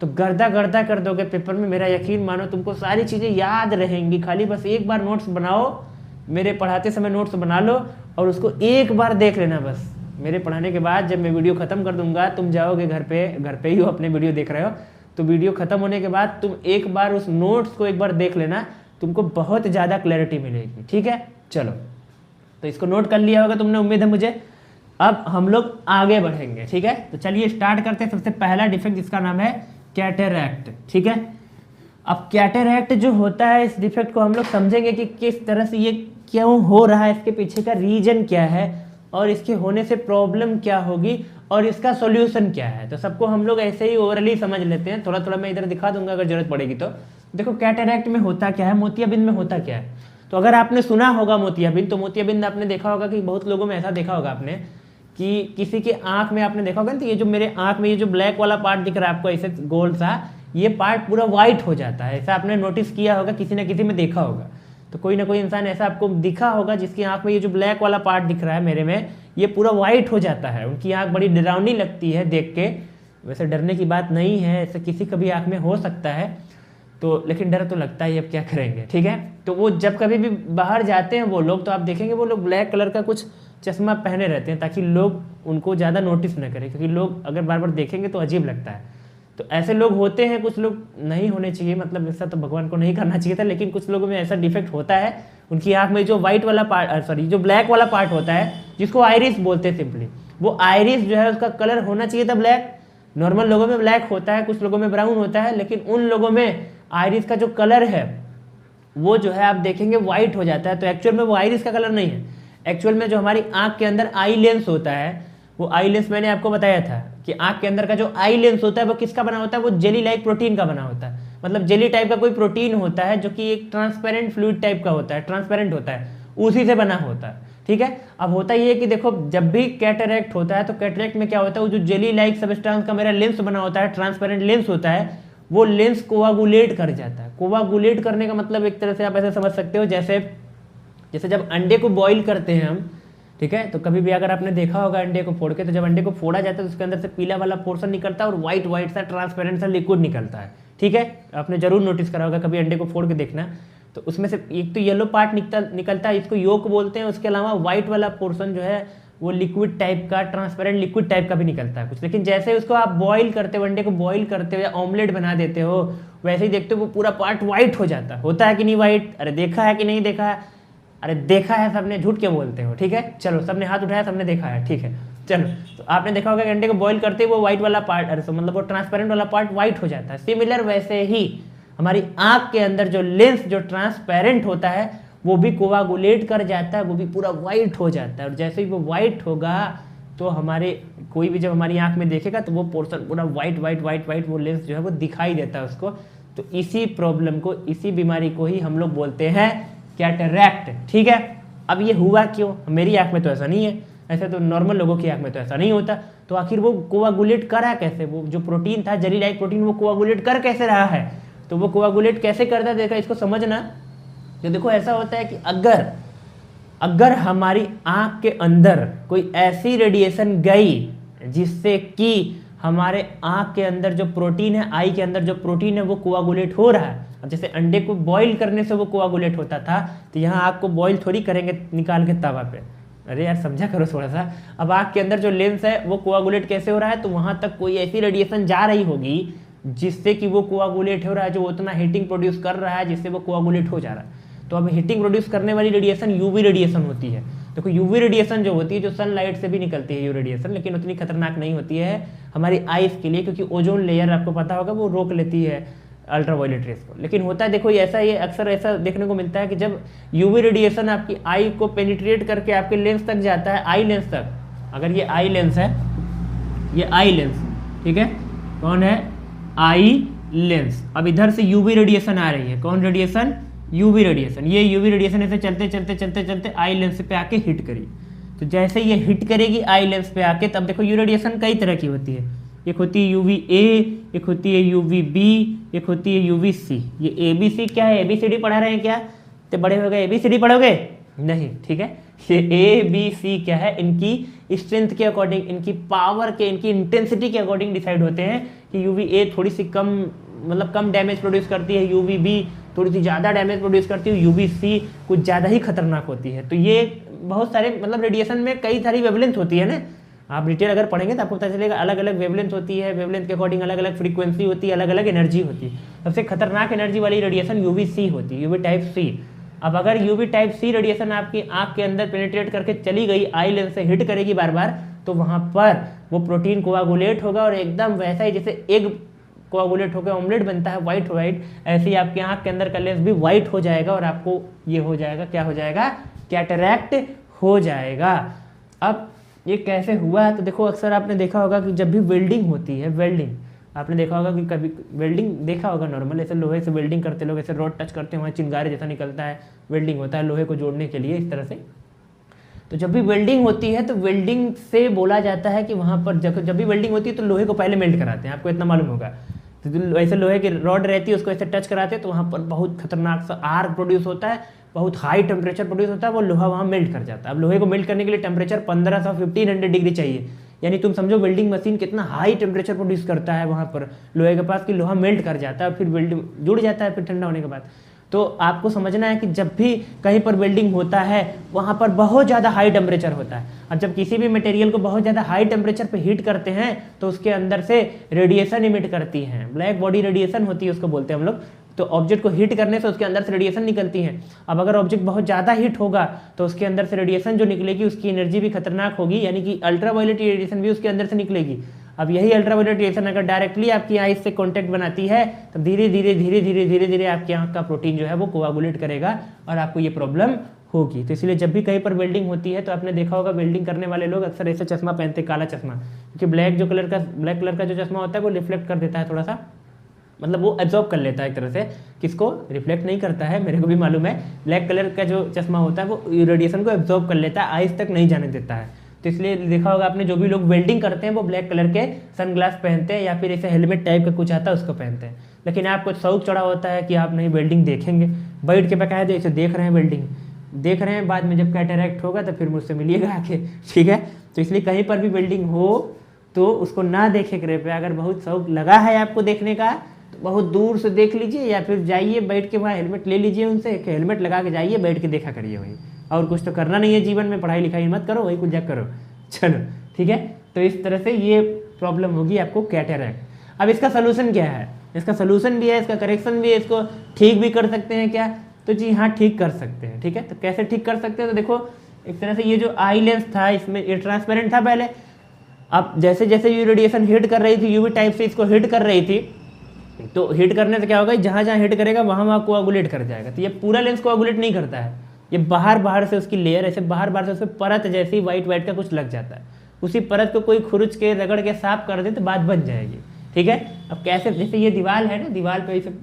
[SPEAKER 1] तो गर्दा गर्दा कर दोगे पेपर में। मेरा यकीन मानो, तुमको सारी चीज़ें याद रहेंगी। खाली बस एक बार नोट्स बनाओ, मेरे पढ़ाते समय नोट्स बना लो और उसको एक बार देख लेना बस। मेरे पढ़ाने के बाद जब मैं वीडियो ख़त्म कर दूंगा, तुम जाओगे घर पे ही हो, अपने वीडियो देख रहे हो, तो वीडियो ख़त्म होने के बाद तुम एक बार उस नोट्स को एक बार देख लेना, तुमको बहुत ज़्यादा क्लैरिटी मिलेगी, ठीक है। चलो, तो इसको नोट कर लिया होगा तुमने, उम्मीद है मुझे। अब हम लोग आगे बढ़ेंगे, ठीक है। तो चलिए स्टार्ट करते हैं। सबसे पहला डिफेक्ट जिसका नाम है कैटरैक्ट, ठीक है। अब कैटरैक्ट जो होता है, इस डिफेक्ट को हम लोग समझेंगे कि किस तरह से ये क्यों हो रहा है, इसके पीछे का रीजन क्या है और इसके होने से प्रॉब्लम क्या होगी और इसका सॉल्यूशन क्या है। तो सबको हम लोग ऐसे ही ओवरली समझ लेते हैं, थोड़ा थोड़ा मैं इधर दिखा दूंगा अगर जरूरत पड़ेगी तो। देखो कैटरैक्ट में होता क्या है, मोतियाबिंद में होता क्या है। तो अगर आपने सुना होगा मोतियाबिंद, तो मोतियाबिंद आपने देखा होगा कि बहुत लोगों में ऐसा देखा होगा आपने कि किसी के आंख में आपने देखा होगा, तो ये जो मेरे आंख में ये जो ब्लैक वाला पार्ट दिख रहा है आपको ऐसे गोल सा, ये पार्ट पूरा व्हाइट हो जाता है। ऐसा आपने नोटिस किया होगा, किसी न किसी में देखा होगा। तो कोई ना कोई इंसान ऐसा आपको दिखा होगा जिसकी आंख में ये जो ब्लैक वाला पार्ट दिख रहा है मेरे में, ये पूरा व्हाइट हो जाता है। उनकी आंख बड़ी डरावनी लगती है देख के। वैसे डरने की बात नहीं है, ऐसे किसी का भी आंख में हो सकता है, तो लेकिन डर तो लगता है, अब क्या करेंगे, ठीक है। तो वो जब कभी भी बाहर जाते हैं वो लोग, तो आप देखेंगे वो लोग ब्लैक कलर का कुछ चश्मा पहने रहते हैं, ताकि लोग उनको ज़्यादा नोटिस न करें, क्योंकि लोग अगर बार बार देखेंगे तो अजीब लगता है। तो ऐसे लोग होते हैं, कुछ लोग नहीं होने चाहिए, मतलब ऐसा तो भगवान को नहीं करना चाहिए था, लेकिन कुछ लोगों में ऐसा डिफेक्ट होता है। उनकी आंख में जो व्हाइट वाला पार्ट, सॉरी जो ब्लैक वाला पार्ट होता है, जिसको आइरिस बोलते हैं सिंपली, वो आइरिस जो है उसका कलर होना चाहिए था ब्लैक। नॉर्मल लोगों में ब्लैक होता है, कुछ लोगों में ब्राउन होता है, लेकिन उन लोगों में आइरिस का जो कलर है वो जो है आप देखेंगे व्हाइट हो जाता है। तो एक्चुअल में वो आइरिस का कलर नहीं है। एक्चुअल में जो हमारी आंख के अंदर आई लेंस होता है, वो आई लेंस मैंने आपको बताया था कि आंख के अंदर का जो आई लेंस होता है वो किसका बना होता है, वो जेली लाइक प्रोटीन का बना होता है। मतलब जेली टाइप का कोई प्रोटीन होता है जो कि एक ट्रांसपेरेंट फ्लूइड टाइप का होता है, ट्रांसपेरेंट होता है, उसी से बना होता है, ठीक है। अब होता ये है कि देखो जब भी कैटरैक्ट होता है, तो कैटरैक्ट में क्या होता है, वो जो जेली लाइक सबस्टेंस का मेरा लेंस बना होता है, ट्रांसपेरेंट लेंस होता है, वो लेंस कोआगुलेट कर जाता है। कोआगुलेट करने का मतलब एक तरह से आप ऐसे समझ सकते हो, जैसे जब अंडे को बॉईल करते हैं हम, ठीक है, तो कभी भी अगर आपने देखा होगा अंडे को फोड़ के, तो जब अंडे को फोड़ा जाता है तो उसके अंदर से पीला वाला पोर्शन निकलता है और व्हाइट व्हाइट सा ट्रांसपेरेंट सा लिक्विड निकलता है, ठीक है। आपने जरूर नोटिस करा होगा, कभी अंडे को फोड़ के देखना। तो उसमें से एक तो येलो पार्ट निकलता है, इसको योक बोलते हैं। उसके अलावा व्हाइट वाला पोर्शन जो है वो लिक्विड टाइप का, ट्रांसपेरेंट लिक्विड टाइप का भी निकलता है कुछ। लेकिन जैसे उसको आप बॉईल करते हो, अंडे को बॉईल करते हो या ऑमलेट बना देते हो, वैसे ही देखते हो वो पूरा पार्ट व्हाइट हो जाता है। होता है कि नहीं व्हाइट? अरे देखा है कि नहीं देखा है? अरे देखा है सबने, झूठ क्यों बोलते हो, ठीक है। चलो सबने हाथ उठाया, सबने देखा है, ठीक है। चलो, तो आपने देखा होगा कि अंडे को बॉईल करते ही वो व्हाइट वाला पार्ट, अरे मतलब वो ट्रांसपेरेंट वाला पार्ट व्हाइट हो जाता है। सिमिलर वैसे ही हमारी आंख के अंदर जो लेंस जो ट्रांसपेरेंट होता है वो भी कोआगुलेट कर जाता है, वो भी पूरा व्हाइट हो जाता है। और जैसे ही वो व्हाइट होगा तो हमारे कोई भी जब हमारी आंख में देखेगा तो वो पोर्शन पूरा व्हाइट व्हाइट व्हाइट व्हाइट वो लेंस जो है वो दिखाई देता है उसको। तो इसी प्रॉब्लम को, इसी बीमारी को ही हम लोग बोलते हैं कैटरैक्ट, ठीक है। अब ये हुआ क्यों? मेरी आंख में तो ऐसा नहीं है, ऐसे तो नॉर्मल लोगों की आंख में तो ऐसा नहीं होता। तो आखिर वो कोआगुलेट करा कैसे? वो जो प्रोटीन था, जेली लाइक प्रोटीन, वो कोआगुलेट कर कैसे रहा है? तो वो कोआगुलेट कैसे करता है, देखा, इसको समझना। तो देखो ऐसा होता है कि अगर हमारी आंख के अंदर कोई ऐसी रेडिएशन गई जिससे कि हमारे आंख के अंदर जो प्रोटीन है, आई के अंदर जो प्रोटीन है वो कोआगुलेट हो रहा है। अब जैसे अंडे को बॉईल करने से वो कोआगुलेट होता था, तो यहाँ आंख को बॉईल थोड़ी करेंगे निकाल के तवा पे। अरे यार समझा करो थोड़ा सा। अब आंख के अंदर जो लेंस है वो कोआगुलेट कैसे हो रहा है? तो वहाँ तक कोई ऐसी रेडिएशन जा रही होगी जिससे कि वो कोआगुलेट हो रहा है, जो उतना हीटिंग प्रोड्यूस कर रहा है जिससे वो कोआगुलेट हो जा रहा है। तो अब हीटिंग प्रोड्यूस करने वाली रेडिएशन यूवी रेडिएशन होती है। देखो यूवी रेडिएशन जो होती है, जो सनलाइट से भी निकलती है यूवी रेडिएशन, लेकिन उतनी खतरनाक नहीं होती है हमारी आइज के लिए, क्योंकि ओजोन लेयर आपको पता होगा वो रोक लेती है अल्ट्रावायलेट रेस को। लेकिन होता है देखो ऐसा, ये अक्सर ऐसा देखने को मिलता है कि जब यूवी रेडिएशन आपकी आई को पेनिट्रेट करके आपके लेंस तक जाता है, आई लेंस तक, अगर ये आई लेंस है, ये आई लेंस, ठीक है, कौन है, आई लेंस। अब इधर से यूवी रेडिएशन आ रही है, कौन रेडिएशन, यूवी रेडिएशन। ये यूवी रेडिएशन ऐसे चलते चलते चलते चलते आई लेंस पे आके हिट करी। तो जैसे ये हिट करेगी आई लेंस पे आके, तब देखो यू रेडिएशन कई तरह की होती है। एक होती है यूवी ए, एक होती है यूवी बी, एक होती है यूवी सी। ये ए बी सी क्या है, ABCD पढ़ा रहे हैं क्या, तो बड़े हो गए ABCD पढ़ोगे नहीं, ठीक है। ये ए बी सी क्या है, इनकी स्ट्रेंथ के अकॉर्डिंग, इनकी पावर के, इनकी इंटेंसिटी के अकॉर्डिंग डिसाइड होते हैं कि यूवी ए थोड़ी सी कम, मतलब कम डैमेज प्रोड्यूस करती है, यूवी बी थोड़ी सी ज़्यादा डैमेज प्रोड्यूस करती है, यूवी सी कुछ ज़्यादा ही खतरनाक होती है। तो ये बहुत सारे, मतलब रेडिएशन में कई सारी वेवलेंथ होती है ना, आप डिटेल अगर पढ़ेंगे तो आपको पता चलेगा अलग अलग वेवलेंथ होती है, वेवलेंथ के अकॉर्डिंग अलग अलग फ्रीक्वेंसी होती है, अलग अलग एनर्जी होती है। सबसे खतरनाक एनर्जी वाली रेडिएशन यूवी सी होती है, यूवी टाइप सी। अब अगर यूवी टाइप सी रेडिएशन आपकी आंख के अंदर पेनिट्रेट करके चली गई, आई लेंस से हिट करेगी बार बार, तो वहाँ पर वो प्रोटीन कोआगुलेट होगा और एकदम वैसा ही जैसे एग कोआगुलेट होकर ऑमलेट बनता है वाइट वाइट, ऐसे ही आपकी आंख के अंदर का लेंस भी वाइट हो जाएगा और आपको ये हो जाएगा, क्या हो जाएगा, कैटरैक्ट हो जाएगा। अब ये कैसे हुआ, तो देखो अक्सर आपने देखा होगा कि जब भी वेल्डिंग होती है, वेल्डिंग आपने देखा होगा कि कभी वेल्डिंग देखा होगा, नॉर्मल ऐसे लोहे से वेल्डिंग करते लोग, ऐसे रॉड टच करते हैं, वहाँ चिंगारी जैसा निकलता है, वेल्डिंग होता है लोहे को जोड़ने के लिए, इस तरह से। तो जब भी वेल्डिंग होती है तो वेल्डिंग से बोला जाता है कि वहाँ पर जब भी वेल्डिंग होती है तो लोहे को पहले मेल्ट कराते हैं, आपको इतना मालूम होगा। तो ऐसे लोहे की रॉड रहती है, उसको ऐसे टच कराते हैं तो वहाँ पर बहुत खतरनाक सा आर्क प्रोड्यूस होता है, बहुत हाई टेम्परेचर प्रोड्यूस होता है, वो लोहा वहाँ मेल्ट कर जाता है। अब लोहे को मेल्ट करने के लिए टेम्परेचर 1500-1500 डिग्री चाहिए, यानी तुम समझो वेल्डिंग मशीन कितना हाई टेम्परेचर प्रोड्यूस करता है वहाँ पर लोहे के पास, कि लोहा मेल्ट कर जाता है, फिर वेल्डिंग जुड़ जाता है फिर ठंडा होने के बाद। तो आपको समझना है कि जब भी कहीं पर वेल्डिंग होता है वहाँ पर बहुत ज़्यादा हाई टेम्परेचर होता है। अब जब किसी भी मटेरियल को बहुत ज़्यादा हाई टेम्परेचर पे हीट करते हैं तो उसके अंदर से रेडिएशन इमिट करती हैं, ब्लैक बॉडी रेडिएशन होती है उसको बोलते हैं हम लोग। तो ऑब्जेक्ट को हीट करने से उसके अंदर से रेडिएशन निकलती है। अब अगर ऑब्जेक्ट बहुत ज़्यादा हीट होगा तो उसके अंदर से रेडिएशन जो निकलेगी उसकी एनर्जी भी खतरनाक होगी, यानी कि अल्ट्रावायलेट रेडिएशन भी उसके अंदर से निकलेगी। अब यही अल्ट्रावायलेट रेडिएशन अगर डायरेक्टली आपकी आईज से कांटेक्ट बनाती है तो धीरे धीरे धीरे धीरे धीरे धीरे आपकी आंख का प्रोटीन जो है वो कोआगुलेट करेगा और आपको ये प्रॉब्लम होगी। तो इसलिए जब भी कहीं पर वेल्डिंग होती है तो आपने देखा होगा वेल्डिंग करने वाले लोग अक्सर ऐसे चश्मा पहनते हैं, काला चश्मा, क्योंकि ब्लैक कलर का जो चश्मा होता है वो रिफ्लेक्ट कर देता है थोड़ा सा, मतलब वो एब्जॉर्ब कर लेता है एक तरह से, किसको रिफ्लेक्ट नहीं करता है, मेरे को भी मालूम है। ब्लैक कलर का जो चश्मा होता है वो रेडिएशन को एब्जॉर्ब कर लेता है, आइज तक नहीं जाने देता है। तो इसलिए देखा होगा आपने जो भी लोग वेल्डिंग करते हैं वो ब्लैक कलर के सनग्लास पहनते हैं या फिर ऐसे हेलमेट टाइप का कुछ आता है उसको पहनते हैं। लेकिन आपको शौक चढ़ा होता है कि आप नहीं वेल्डिंग देखेंगे, बैठ के बकायदे ऐसे देख रहे हैं, वेल्डिंग देख रहे हैं, बाद में जब कैटरैक्ट होगा तो फिर मुझसे मिलिएगा आके, ठीक है। तो इसलिए कहीं पर भी वेल्डिंग हो तो उसको ना देखे कृपया। अगर बहुत शौक लगा है आपको देखने का तो बहुत दूर से देख लीजिए या फिर जाइए बैठ के वहाँ हेलमेट ले लीजिए उनसे, एक हेलमेट लगा के जाइए, बैठ के देखा करिए वही। और कुछ तो करना नहीं है जीवन में, पढ़ाई लिखाई मत करो, वही कुछ जा करो, चलो ठीक है। तो इस तरह से ये प्रॉब्लम होगी आपको कैटरैक्ट। अब इसका सोल्यूशन क्या है, इसका सोल्यूशन भी है, इसका करेक्शन भी है, इसको ठीक भी कर सकते हैं क्या, तो जी हाँ ठीक कर सकते हैं, ठीक है। तो कैसे ठीक कर सकते हैं, तो देखो एक तरह से ये जो आई लेंस था इसमें ये ट्रांसपेरेंट था पहले, अब जैसे जैसे ये रेडिएशन हिट कर रही थी, यूवी टाइप से इसको हिट कर रही थी, तो हिट करने से क्या होगा, जहाँ जहाँ हिट करेगा वहाँ वहाँ कोआगुलेट कर जाएगा। तो ये पूरा लेंस कोआगुलेट नहीं करता है, ये बाहर बाहर से उसकी लेयर, ऐसे बाहर बाहर से उसमें परत जैसी वाइट वाइट का कुछ लग जाता है, उसी परत को कोई खुरुच के रगड़ के साफ कर दे तो बात बन जाएगी, ठीक है। अब कैसे, जैसे ये दीवार है ना, दीवार पे ऐसे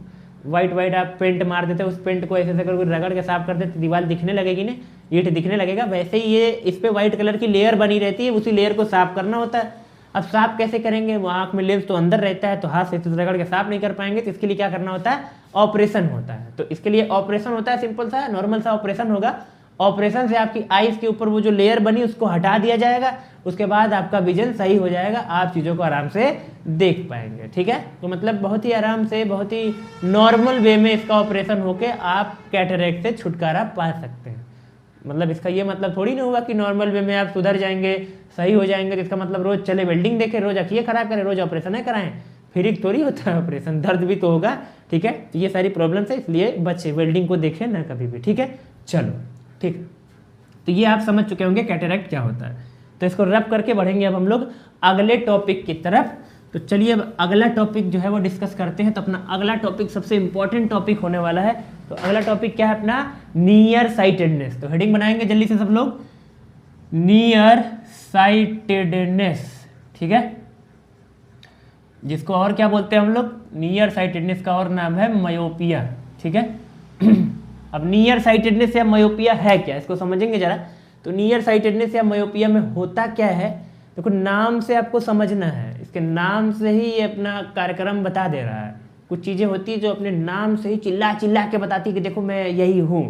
[SPEAKER 1] वाइट वाइट आप पेंट मार देते, उस पेंट को ऐसे ऐसे करके रगड़ के साफ कर देते, दीवार दिखने लगेगी ना, ईंट दिखने लगेगा। वैसे ही ये इस पर वाइट कलर की लेयर बनी रहती है, उसी लेयर को साफ करना होता है। अब साफ कैसे करेंगे, वो आँख में लेंस तो अंदर रहता है तो हाथ से रगड़ के साफ नहीं कर पाएंगे, तो इसके लिए क्या करना होता है, ऑपरेशन होता है। तो इसके लिए ऑपरेशन होता है, सिंपल सा नॉर्मल सा ऑपरेशन होगा। ऑपरेशन से आपकी आईज के ऊपर वो जो लेयर बनी उसको हटा दिया जाएगा, उसके बाद आपका विजन सही हो जाएगा, आप चीज़ों को आराम से देख पाएंगे, ठीक है। तो मतलब बहुत ही आराम से, बहुत ही नॉर्मल वे में इसका ऑपरेशन होके आप कैटरैक्ट से छुटकारा पा सकते हैं। मतलब इसका ये मतलब थोड़ी ना हुआ कि नॉर्मल वे में आप सुधर जाएंगे, सही हो जाएंगे, तो इसका मतलब रोज चले वेल्डिंग देखें, रोज अखियाँ खराब करें, रोज ऑपरेशन है कराएं, फ्री थोड़ी होता है ऑपरेशन, दर्द भी तो होगा, ठीक है। तो ये सारी प्रॉब्लम्स है, इसलिए बच्चे वेल्डिंग को देखें ना कभी भी, ठीक है। चलो ठीक, तो ये आप समझ चुके होंगे कैटरैक्ट क्या होता है। तो इसको रब करके बढ़ेंगे अब हम लोग अगले टॉपिक की तरफ। तो चलिए अब अगला टॉपिक जो है वो डिस्कस करते हैं। तो अपना अगला टॉपिक सबसे इंपॉर्टेंट टॉपिक होने वाला है। तो अगला टॉपिक क्या है अपना, नियर साइटेडनेस। तो हेडिंग बनाएंगे जल्दी से सब लोग, नियर साइटेडनेस, ठीक है, जिसको और क्या बोलते हैं हम लोग, नियर साइटेडनेस का और नाम है मायोपिया, ठीक है। अब नियर साइटेडनेस या मायोपिया है क्या, इसको समझेंगे जरा। तो नियर साइटेडनेस या मायोपिया में होता क्या है, देखो नाम से आपको समझना है, इसके नाम से ही ये अपना कार्यक्रम बता दे रहा है। कुछ चीज़ें होती है जो अपने नाम से ही चिल्ला चिल्ला के बताती है कि देखो मैं यही हूँ,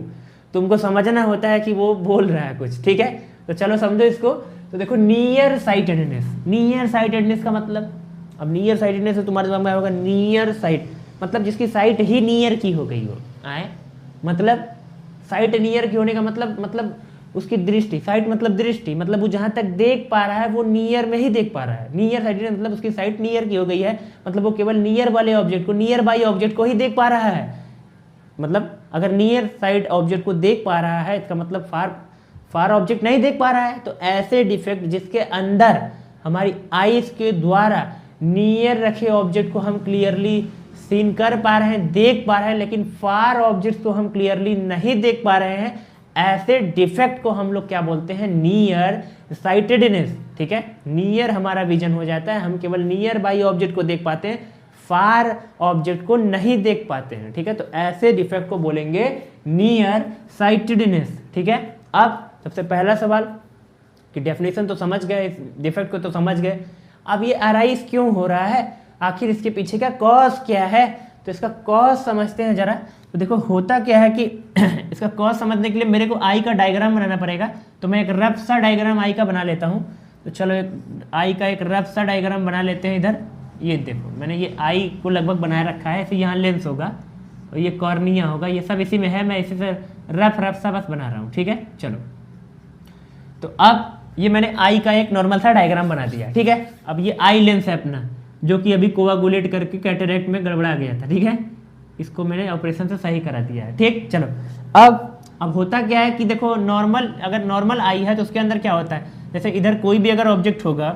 [SPEAKER 1] तुमको समझना होता है कि वो बोल रहा है कुछ, ठीक है। तो चलो समझो इसको। तो देखो नियर साइटेडनेस, नियर साइटेडनेस का मतलब, अब नियर साइटेडनेस से तुम्हारे दिमाग में होगा नियर साइट मतलब जिसकी साइट ही नियर की हो गई हो, आए मतलब साइट नियर की होने का मतलब उसकी दृष्टि, साइट मतलब दृष्टि, मतलब वो जहां तक देख पा रहा है वो नियर में ही देख पा रहा है। नियर साइटेड मतलब उसकी साइट नियर की हो गई है, मतलब वो केवल नियर वाले ऑब्जेक्ट को, नियर बाई ऑब्जेक्ट को ही देख पा रहा है। मतलब अगर नियर साइड ऑब्जेक्ट को देख पा रहा है इसका मतलब फार ऑब्जेक्ट नहीं देख पा रहा है। तो ऐसे डिफेक्ट जिसके अंदर हमारी आईज के द्वारा नियर रखे ऑब्जेक्ट को हम क्लियरली सीन कर पा रहे हैं, देख पा रहे हैं, लेकिन फार ऑब्जेक्ट को हम क्लियरली नहीं देख पा रहे हैं, ऐसे डिफेक्ट को हम लोग क्या बोलते हैं, नियर साइटेडनेस, ठीक है। नियर हमारा विजन हो जाता है, हम केवल नियर बाई ऑब्जेक्ट को देख पाते हैं, फार ऑब्जेक्ट को नहीं देख पाते हैं, ठीक है। तो ऐसे डिफेक्ट को बोलेंगे नियर साइटेडनेस, ठीक है। अब सबसे पहला सवाल कि डेफिनेशन तो समझ गए, इस डिफेक्ट को तो समझ गए, अब ये अराइज क्यों हो रहा है, आखिर इसके पीछे का कॉज क्या है। तो इसका कॉज समझते हैं जरा। तो देखो होता क्या है कि इसका कॉज समझने के लिए मेरे को आई का डायग्राम बनाना पड़ेगा। तो मैं एक रफ सा डायग्राम आई का बना लेता हूँ। तो चलो एक आई का एक रफ सा डायग्राम बना लेते हैं। इधर ये देखो मैंने ये आई को लगभग बनाए रखा है, इसे यहाँ लेंस होगा और ये कॉर्निया होगा, ये सब इसी में है, मैं इसी से रफ सा बस बना रहा हूँ, ठीक है। चलो तो अब ये मैंने आई का एक नॉर्मल सा डायग्राम बना दिया, ठीक है। अब ये आई लेंस है अपना, जो कि अभी कोआगुलेट करके कैटरेक्ट में गड़बड़ा गया था, ठीक है। इसको मैंने ऑपरेशन से सही करा दिया है, ठीक। चलो अब होता क्या है कि देखो नॉर्मल, अगर नॉर्मल आई है तो उसके अंदर क्या होता है, जैसे इधर कोई भी अगर ऑब्जेक्ट होगा,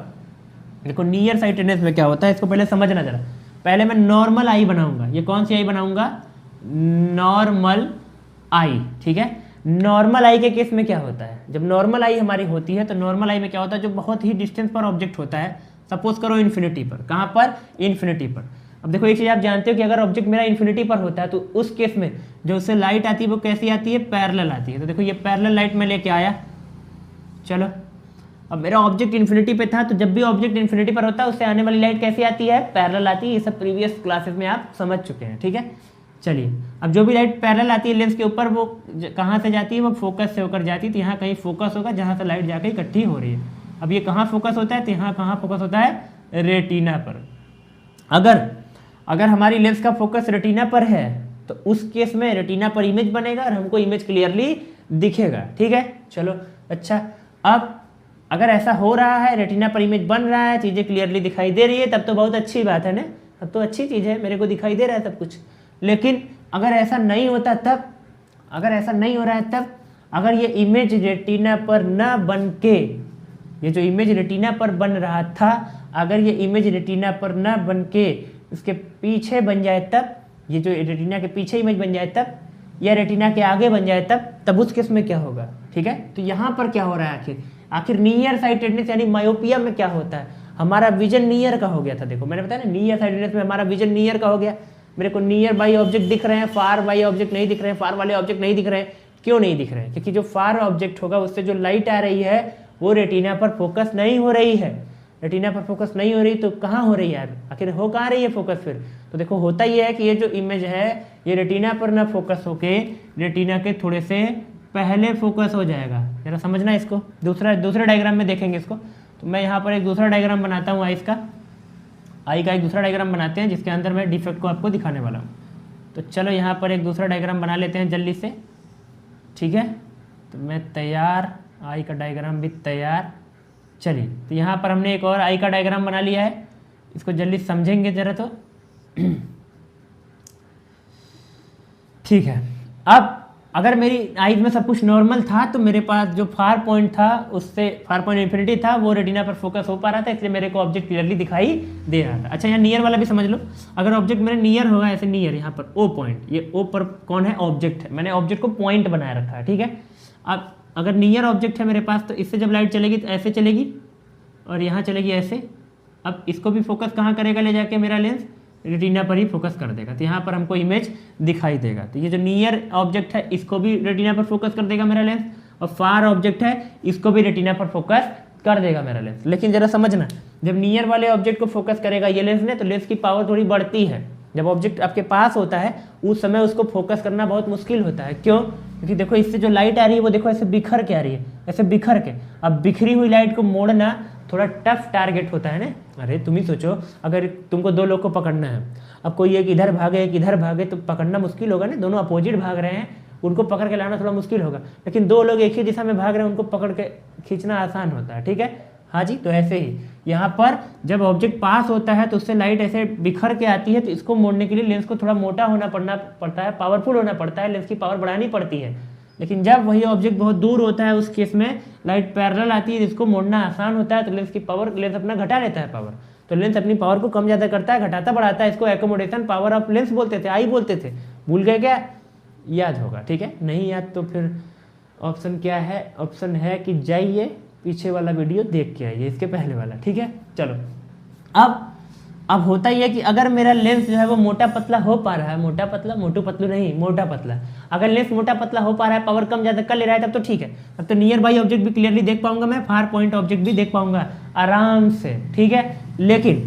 [SPEAKER 1] देखो नियर साइटेडनेस में क्या होता है इसको पहले समझना जरा। पहले मैं नॉर्मल आई बनाऊंगा, ये कौन सी आई बनाऊंगा, नॉर्मल आई, ठीक है। नॉर्मल आई के केस में क्या होता है, जब नॉर्मल आई हमारी होती है तो नॉर्मल आई में क्या होता है, जो बहुत ही डिस्टेंस पर ऑब्जेक्ट होता है, सपोज करो इन्फिनिटी पर, कहाँ पर, इन्फिनिटी पर। अब देखो एक चीज़ आप जानते हो कि अगर ऑब्जेक्ट मेरा इन्फिनिटी पर होता है तो उस केस में जो उससे लाइट आती है वो कैसी आती है, पैरेलल आती है। तो देखो ये पैरेलल लाइट में लेके आया। चलो अब मेरा ऑब्जेक्ट इन्फिनिटी पे था, तो जब भी ऑब्जेक्ट इन्फिनिटी पर होता है उससे आने वाली लाइट कैसी आती है, पैरेलल आती है। ये सब प्रीवियस क्लासेस में आप समझ चुके हैं, ठीक है। चलिए अब जो भी लाइट पैरेलल आती है लेंस के ऊपर, वो कहाँ से जाती है, वो फोकस से होकर जाती है। तो यहाँ कहीं फोकस होगा जहाँ से लाइट जाकर इकट्ठी हो रही है। अब ये कहाँ फोकस होता है, तो यहाँ कहाँ फोकस होता है, रेटिना पर। अगर हमारी लेंस का फोकस रेटिना पर है तो उस केस में रेटिना पर इमेज बनेगा और हमको इमेज क्लियरली दिखेगा, ठीक है। चलो अच्छा, अब अगर ऐसा हो रहा है, रेटिना पर इमेज बन रहा है, चीज़ें क्लियरली दिखाई दे रही है, तब तो बहुत अच्छी बात है ना, तब तो अच्छी चीज़ है, मेरे को दिखाई दे रहा है सब कुछ। लेकिन अगर ऐसा नहीं होता तब, अगर ऐसा नहीं हो रहा है तब, अगर ये इमेज रेटिना पर न बन के, ये जो इमेज रेटिना पर बन रहा था, अगर ये इमेज रेटिना पर न बन के इसके पीछे बन जाए तब, ये जो रेटिना के पीछे इमेज बन जाए तब, या रेटिना के आगे बन जाए तब उस केस में क्या होगा, ठीक है। तो यहाँ पर क्या हो रहा है, आखिर नियर साइटेडनेस यानी मायोपिया में क्या होता है, हमारा विजन नियर का हो गया था। देखो मैंने बताया ना, नियर साइटेडनेस में हमारा विजन नियर का हो गया। मेरे को नियर बाई ऑब्जेक्ट दिख रहे हैं, फार बाई ऑब्जेक्ट नहीं दिख रहे हैं, फार वाले ऑब्जेक्ट नहीं दिख रहे हैं। क्यों नहीं दिख रहे हैं, क्योंकि जो फार ऑब्जेक्ट होगा उससे जो लाइट आ रही है वो रेटिना पर फोकस नहीं हो रही है। रेटिना पर फोकस नहीं हो रही तो कहाँ हो रही है, आखिर हो कहाँ रही है फोकस फिर। तो देखो होता ही है कि ये जो इमेज है ये रेटिना पर ना फोकस होके रेटिना के थोड़े से पहले फोकस हो जाएगा। जरा समझना इसको, दूसरे डायग्राम में देखेंगे इसको। तो मैं यहाँ पर एक दूसरा डायग्राम बनाता हूँ आई का एक दूसरा डायग्राम बनाते हैं जिसके अंदर मैं डिफेक्ट को आपको दिखाने वाला हूँ। तो चलो यहाँ पर एक दूसरा डायग्राम बना लेते हैं जल्दी से, ठीक है। तो मैं तैयार, आई का डायग्राम भी तैयार। चलिए तो यहाँ पर हमने एक और आई का डायग्राम बना लिया है, इसको जल्दी समझेंगे जरा तो ठीक है। अगर मेरी आईज में सब कुछ नॉर्मल था तो मेरे पास जो फार पॉइंट था उससे फार पॉइंट इन्फिनिटी था वो रेटिना पर फोकस हो पा रहा था, इसलिए मेरे को ऑब्जेक्ट क्लियरली दिखाई दे रहा था। अच्छा यहाँ नियर वाला भी समझ लो, अगर ऑब्जेक्ट मेरे नियर होगा ऐसे नियर यहाँ पर ओ पॉइंट, ये ओ पर कौन है ऑब्जेक्ट है, मैंने ऑब्जेक्ट को पॉइंट बनाए रखा है, ठीक है। अब अगर नियर ऑब्जेक्ट है मेरे पास तो इससे जब लाइट चलेगी तो ऐसे चलेगी और यहाँ चलेगी ऐसे। अब इसको भी फोकस कहाँ करेगा ले जाके मेरा लेंस, रेटिना पर ही फोकस कर देगा, तो यहाँ पर हमको इमेज दिखाई देगा। तो ये जो नियर ऑब्जेक्ट है इसको भी रेटिना पर फोकस कर देगा मेरा लेंस, और फार ऑब्जेक्ट है इसको भी रेटिना पर फोकस कर देगा मेरा लेंस। लेकिन जरा समझना, जब नियर वाले ऑब्जेक्ट को फोकस करेगा ये लेंस ने तो लेंस की पावर थोड़ी बढ़ती है। जब ऑब्जेक्ट आपके पास होता है उस समय उसको फोकस करना बहुत मुश्किल होता है। क्यों? क्योंकि देखो इससे जो लाइट आ रही है वो देखो ऐसे बिखर के आ रही है, ऐसे बिखर के। अब बिखरी हुई लाइट को मोड़ना थोड़ा टफ टारगेट होता है ना। अरे तुम ही सोचो, अगर तुमको दो लोग को पकड़ना है, अब कोई एक इधर भागे एक इधर भागे तो पकड़ना मुश्किल होगा ना। दोनों अपोजिट भाग रहे हैं, उनको पकड़ के लाना थोड़ा मुश्किल होगा, लेकिन दो लोग एक ही दिशा में भाग रहे हैं उनको पकड़ के खींचना आसान होता है, ठीक है। हाँ जी, तो ऐसे ही यहाँ पर जब ऑब्जेक्ट पास होता है तो उससे लाइट ऐसे बिखर के आती है, तो इसको मोड़ने के लिए लेंस को थोड़ा मोटा होना पड़ता है, पावरफुल होना पड़ता है, लेंस की पावर बढ़ानी पड़ती है। लेकिन जब वही ऑब्जेक्ट बहुत दूर होता है उस केस में लाइट पैरेलल आती है, इसको मोड़ना आसान होता है, तो लेंस की पावर, लेंस अपना घटा लेता है पावर। तो लेंस अपनी पावर को कम ज़्यादा करता है, घटाता बढ़ाता है। इसको एकोमोडेशन पावर ऑफ लेंस बोलते थे, आई बोलते थे। भूल गए क्या? याद होगा, ठीक है। नहीं याद तो फिर ऑप्शन क्या है? ऑप्शन है कि जाइए पीछे वाला वीडियो देख के आइए, इसके पहले वाला, ठीक है। चलो अब होता ही है कि अगर मेरा लेंस जो है वो मोटा पतला हो पा रहा है, मोटा पतला, मोटू पतलू नहीं, मोटा पतला, अगर लेंस मोटा पतला हो पा रहा है, पावर कम ज़्यादा कर ले रहा है, तब तो ठीक है, तब तो नियर बाई ऑब्जेक्ट भी क्लियरली देख पाऊंगा मैं, फार पॉइंट ऑब्जेक्ट भी देख पाऊंगा आराम से, ठीक है। लेकिन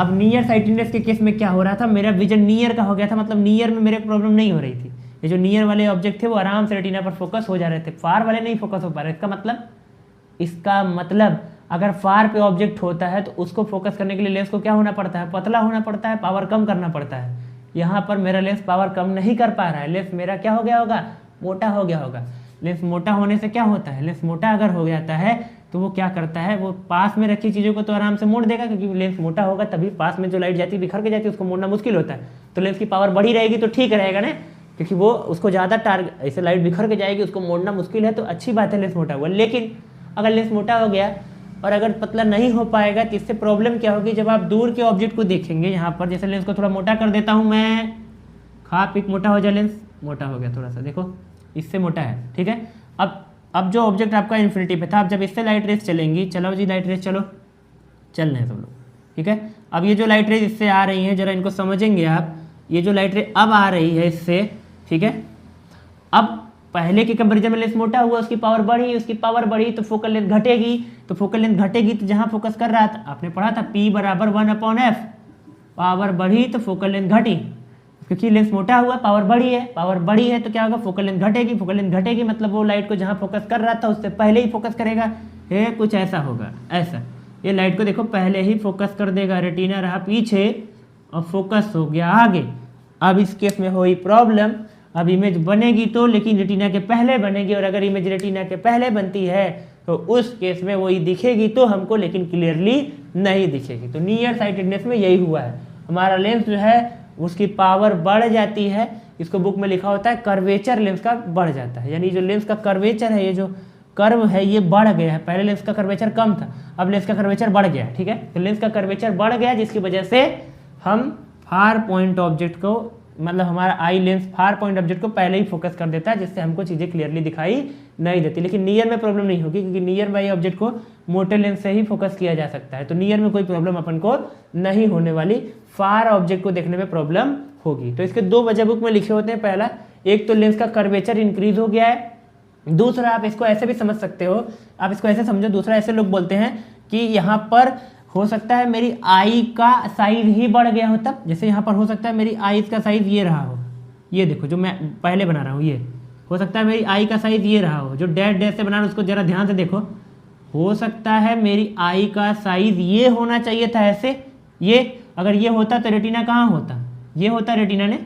[SPEAKER 1] अब नियर साइटेडनेस के केस में क्या हो रहा था, मेरा विजन नियर का हो गया था, मतलब नियर में मेरे प्रॉब्लम नहीं हो रही थी। ये जो नियर वाले ऑब्जेक्ट थे वो आराम से रेटिना पर फोकस हो जा रहे थे, फार वाले नहीं फोकस हो पा रहे। इसका मतलब अगर फार पे ऑब्जेक्ट होता है तो उसको फोकस करने के लिए लेंस को क्या होना पड़ता है? पतला होना पड़ता है, पावर कम करना पड़ता है। यहाँ पर मेरा लेंस पावर कम नहीं कर पा रहा है, लेंस मेरा क्या हो गया होगा? मोटा हो गया होगा। लेंस मोटा होने से क्या होता है? लेंस मोटा अगर हो जाता है तो वो क्या करता है, वो पास में रखी चीज़ों को तो आराम से मोड़ देगा, क्योंकि लेंस मोटा होगा तभी पास में जो लाइट जाती है बिखर के जाती है उसको मोड़ना मुश्किल होता है। तो लेंस की पावर बढ़ी रहेगी तो ठीक रहेगा ना, क्योंकि वो उसको ज़्यादा टारगेट, ऐसे लाइट बिखर के जाएगी, उसको मोड़ना मुश्किल है, तो अच्छी बात है लेंस मोटा हुआ। लेकिन अगर लेंस मोटा हो गया और अगर पतला नहीं हो पाएगा तो इससे प्रॉब्लम क्या होगी? जब आप दूर के ऑब्जेक्ट को देखेंगे, यहाँ पर जैसे लेंस को थोड़ा मोटा कर देता हूँ मैं, खा पिक मोटा हो जाए, लेंस मोटा हो गया थोड़ा सा, देखो इससे मोटा है, ठीक है। अब जो ऑब्जेक्ट आपका इन्फिनिटी पे था, अब जब इससे लाइट रेस चलेंगी, चलो जी लाइट रेस चलो, चल रहे हैं सब लोग, ठीक है। अब ये जो लाइट रेस इससे आ रही हैं, जरा इनको समझेंगे आप, ये जो लाइट रेस अब आ रही है इससे, ठीक है। अब पहले के कंपेरिजन में लेंस मोटा हुआ, उसकी पावर बढ़ी तो फोकल लेंथ घटेगी, तो जहां फोकस कर रहा था, आपने पढ़ा था P बराबर 1/f, पावर बढ़ी तो फोकल लेंथ घटी, क्योंकि लेंस मोटा हुआ, पावर बढ़ी है तो क्या होगा? फोकल लेंथ घटेगी, मतलब वो लाइट को जहां फोकस कर रहा था उससे पहले ही फोकस करेगा, है कुछ ऐसा होगा, ऐसा। ये लाइट को देखो पहले ही फोकस कर देगा, रेटिना रहा पीछे और फोकस हो गया आगे। अब इस केस में हुई प्रॉब्लम, अब इमेज बनेगी तो, लेकिन रेटिना के पहले बनेगी, और अगर इमेज रेटिना के पहले बनती है तो उस केस में वही दिखेगी तो हमको, लेकिन क्लियरली नहीं दिखेगी। तो नियर साइटेडनेस में यही हुआ है, हमारा लेंस जो है उसकी पावर बढ़ जाती है, इसको बुक में लिखा होता है कर्वेचर लेंस का बढ़ जाता है, यानी जो लेंस का कर्वेचर है, ये जो कर्व है ये बढ़ गया है। पहले लेंस का कर्वेचर कम था, अब लेंस का कर्वेचर बढ़ गया, ठीक है। तो लेंस का कर्वेचर बढ़ गया जिसकी वजह से हम फार पॉइंट ऑब्जेक्ट को, मतलब हमारा eye lens far point object को पहले ही फोकस कर देता है, जिससे हमको चीज़ें क्लियरली दिखाई नहीं देती। लेकिन नियर में प्रॉब्लम नहीं होगी, क्योंकि नियर बाई ऑब्जेक्ट को मोटे लेंस से ही फोकस किया जा सकता है, तो नियर में कोई प्रॉब्लम अपन को नहीं होने वाली, फार ऑब्जेक्ट को देखने में प्रॉब्लम होगी। तो इसके दो वजह बुक में लिखे होते हैं, पहला एक तो लेंस का कर्वेचर इंक्रीज हो गया है, दूसरा आप इसको ऐसे भी समझ सकते हो, आप इसको ऐसे समझो, दूसरा ऐसे लोग बोलते हैं कि यहाँ पर हो सकता है मेरी आई का साइज ही बढ़ गया हो, तब जैसे यहाँ पर हो सकता है मेरी आईज का साइज ये रहा हो, ये देखो जो मैं पहले बना रहा हूँ, ये हो सकता है मेरी आई का साइज ये रहा हो, जो डैश डैश से बना रहा हूँ उसको जरा ध्यान से देखो, हो सकता है मेरी आई का साइज ये होना चाहिए था ऐसे, ये अगर ये होता तो रेटिना कहाँ होता, ये होता रेटिना ने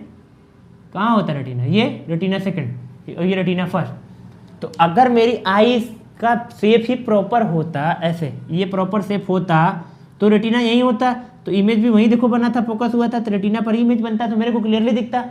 [SPEAKER 1] कहाँ होता रेटिना, ये रेटिना सेकंड और ये रेटिना फर्स्ट। तो अगर मेरी आई का शेप ही प्रॉपर होता, ऐसे ये प्रॉपर शेप होता तो रेटिना यही होता, तो इमेज भी वहीं देखो बना था, फोकस हुआ था, तो रेटिना पर ही इमेज बनता, तो मेरे को क्लियरली दिखता।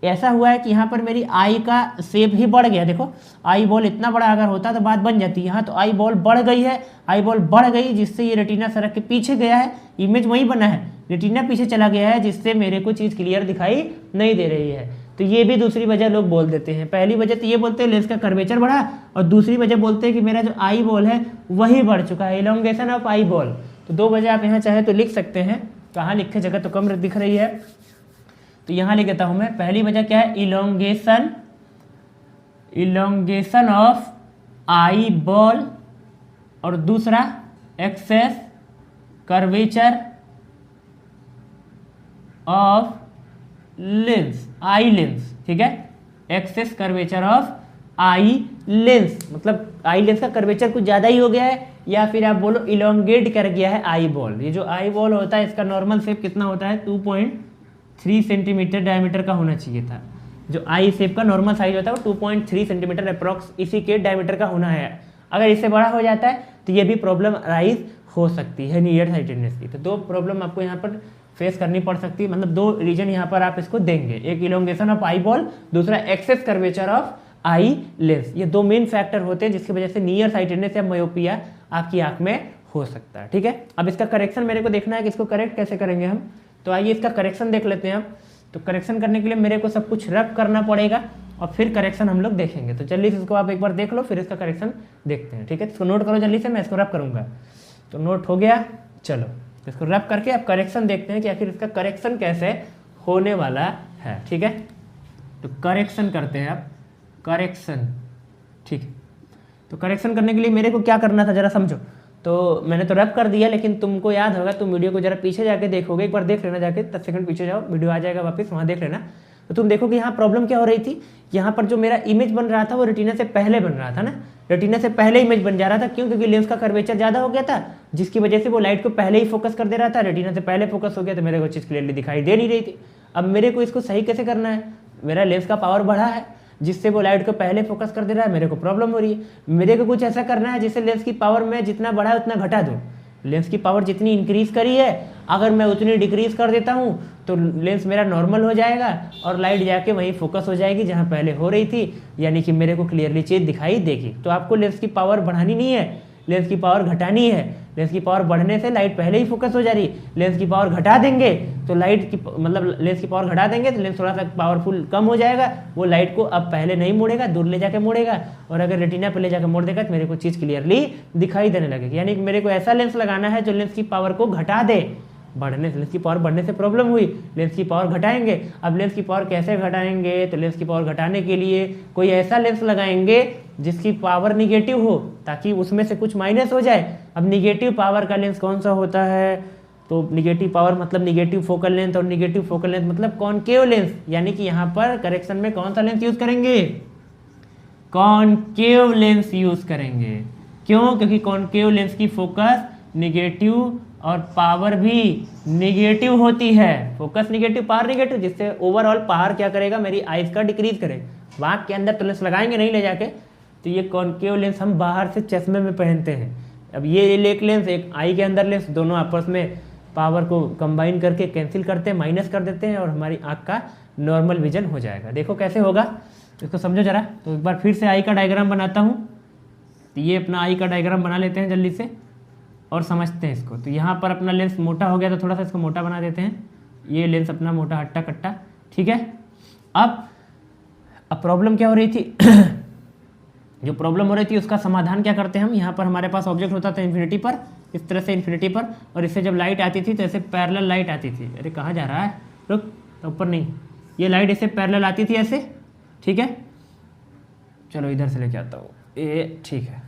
[SPEAKER 1] ऐसा हुआ है कि यहाँ पर मेरी आई का शेप ही बढ़ गया। देखो आई बॉल इतना बड़ा अगर होता तो बात बन जाती, यहाँ तो आई बॉल बढ़ गई है, आई बॉल बढ़ गई जिससे ये रेटिना सरक के पीछे गया है, इमेज वहीं बना है, रेटिना पीछे चला गया है जिससे मेरे को चीज़ क्लियर दिखाई नहीं दे रही है। तो ये भी दूसरी वजह लोग बोल देते हैं। पहली वजह तो ये बोलते हैं लेंस का कर्वेचर बढ़ा, और दूसरी वजह बोलते हैं कि मेरा जो आई बॉल है वही बढ़ चुका है, इलोंगेशन ऑफ आई बॉल। तो दो वजह आप यहाँ चाहे तो लिख सकते हैं, कहाँ लिखे जगह तो कम दिख रही है तो यहाँ लिख देता हूँ मैं। पहली वजह क्या है, इलोंगेशन ऑफ आई बॉल, और दूसरा excess curvature of lens, eye lens, ठीक है, excess curvature of eye lens, मतलब आई लेंस का कर्वेचर कुछ ज़्यादा ही हो गया है, या फिर आप बोलो इलोंगेट कर गया है आई बॉल। ये जो आई बॉल होता है इसका नॉर्मल शेप कितना होता है, 2.3 सेंटीमीटर डायमीटर का होना चाहिए था। जो आई शेप का नॉर्मल साइज होता है वो 2.3 सेंटीमीटर अप्रॉक्स इसी के डायमीटर का होना है। अगर इससे बड़ा हो जाता है तो ये भी प्रॉब्लम अराइज हो सकती है नियर साइटेडनेस की। तो दो प्रॉब्लम आपको यहाँ पर फेस करनी पड़ सकती है, मतलब दो रीजन यहाँ पर आप इसको देंगे, एक इलोंगेशन ऑफ आई बॉल, दूसरा excess curvature of eye lens. ये दो मेन फैक्टर होते हैं जिसकी वजह से नियर साइटेडनेस या मायोपिया आपकी आंख में हो सकता है, ठीक है। अब इसका करेक्शन मेरे को देखना है कि इसको करेक्ट कैसे करेंगे हम, तो आइए इसका करेक्शन देख लेते हैं। अब तो करेक्शन करने के लिए मेरे को सब कुछ रब करना पड़ेगा और फिर करेक्शन हम लोग देखेंगे। तो जल्दी से इसको आप एक बार देख लो, फिर इसका करेक्शन देखते हैं, ठीक है। इसको नोट करो जल्दी से, मैं इसको रब करूँगा। तो नोट हो गया, चलो इसको रब करके आप करेक्शन देखते हैं कि आखिर इसका करेक्शन कैसे होने वाला है, ठीक है। तो करेक्शन करते हैं आप, करेक्शन, ठीक है। तो करेक्शन करने के लिए मेरे को क्या करना था जरा समझो। तो मैंने तो रब कर दिया, लेकिन तुमको याद होगा, तुम वीडियो को जरा पीछे जाके देखोगे, एक बार देख लेना जाके, 10 सेकंड पीछे जाओ, वीडियो आ जाएगा वापस, वहाँ देख लेना। तो तुम देखो कि यहाँ प्रॉब्लम क्या हो रही थी, यहाँ पर जो मेरा इमेज बन रहा था वो रेटिना से पहले बन रहा था ना, रेटिना से पहले इमेज बन जा रहा था। क्यों? क्योंकि लेंस का कर्वेचर ज़्यादा हो गया था, जिसकी वजह से वो लाइट को पहले ही फोकस कर दे रहा था, रेटिना से पहले फोकस हो गया तो मेरे को चीज़ क्लियरली दिखाई दे नहीं रही थी। अब मेरे को इसको सही कैसे करना है, मेरा लेंस का पावर बढ़ा है जिससे वो लाइट को पहले फोकस कर दे रहा है, मेरे को प्रॉब्लम हो रही है। मेरे को कुछ ऐसा करना है जिससे लेंस की पावर में जितना बढ़ा है उतना घटा दूँ। लेंस की पावर जितनी इंक्रीज करी है अगर मैं उतनी डिक्रीज कर देता हूँ तो लेंस मेरा नॉर्मल हो जाएगा और लाइट जाके वहीं फोकस हो जाएगी जहाँ पहले हो रही थी, यानी कि मेरे को क्लियरली चीज़ दिखाई देगी। तो आपको लेंस की पावर बढ़ानी नहीं है, लेंस की पावर घटानी है। लेंस की पावर बढ़ने से लाइट पहले ही फोकस हो जा रही, लेंस की पावर घटा देंगे तो लाइट की मतलब लेंस की पावर घटा देंगे तो लेंस थोड़ा सा पावरफुल कम हो जाएगा, वो लाइट को अब पहले नहीं मोड़ेगा, दूर ले जाके मोड़ेगा, और अगर रेटिना पे ले जाकर मोड़ देगा तो मेरे को चीज़ क्लियरली दिखाई देने लगेगी। यानी कि मेरे को ऐसा लेंस लगाना है जो लेंस की पावर को घटा दे। बढ़ने से लेंस की पावर बढ़ने से प्रॉब्लम हुई, लेंस की पावर घटाएंगे। अब लेंस की पावर कैसे घटाएंगे, तो लेंस की पावर घटाने के लिए कोई ऐसा लेंस लगाएंगे जिसकी पावर निगेटिव हो ताकि उसमें से कुछ माइनस हो जाए। अब निगेटिव पावर का लेंस कौन सा होता है, तो निगेटिव पावर मतलब निगेटिव फोकल लेंथ, और निगेटिव फोकल लेंथ मतलब कॉनकेव लेंस। यानी कि यहाँ पर करेक्शन में कौन सा लेंस यूज करेंगे, कॉनकेव लेंस यूज करेंगे। क्यों? क्योंकि कॉनकेव लेंस की फोकस निगेटिव और पावर भी निगेटिव होती है। फोकस निगेटिव, पावर निगेटिव, जिससे ओवरऑल पावर क्या करेगा, मेरी आइज का डिक्रीज करेगा। आँख के अंदर तो लेंस लगाएंगे नहीं ले जाके, तो ये कॉनकेव लेंस हम बाहर से चश्मे में पहनते हैं। अब ये एक लेंस, एक आई के अंदर लेंस, दोनों आपस में पावर को कंबाइन करके कैंसिल करते हैं, माइनस कर देते हैं, और हमारी आँख का नॉर्मल विजन हो जाएगा। देखो कैसे होगा, इसको समझो जरा। तो एक बार फिर से आई का डायग्राम बनाता हूँ। तो ये अपना आई का डायग्राम बना लेते हैं जल्दी से और समझते हैं इसको। तो यहाँ पर अपना लेंस मोटा हो गया तो थोड़ा सा इसको मोटा बना देते हैं। ये लेंस अपना मोटा हट्टा कट्टा, ठीक है। अब प्रॉब्लम क्या हो रही थी जो प्रॉब्लम हो रही थी उसका समाधान क्या करते हैं हम। यहाँ पर हमारे पास ऑब्जेक्ट होता था इन्फिनिटी पर, इस तरह से इन्फिनिटी पर, और इससे जब लाइट आती थी तो ऐसे पैरेलल लाइट आती थी। अरे कहाँ जा रहा है, रुक, तो ऊपर नहीं, ये लाइट ऐसे पैरेलल आती थी ऐसे, ठीक है। चलो इधर से लेके आता हूँ, ये ठीक है।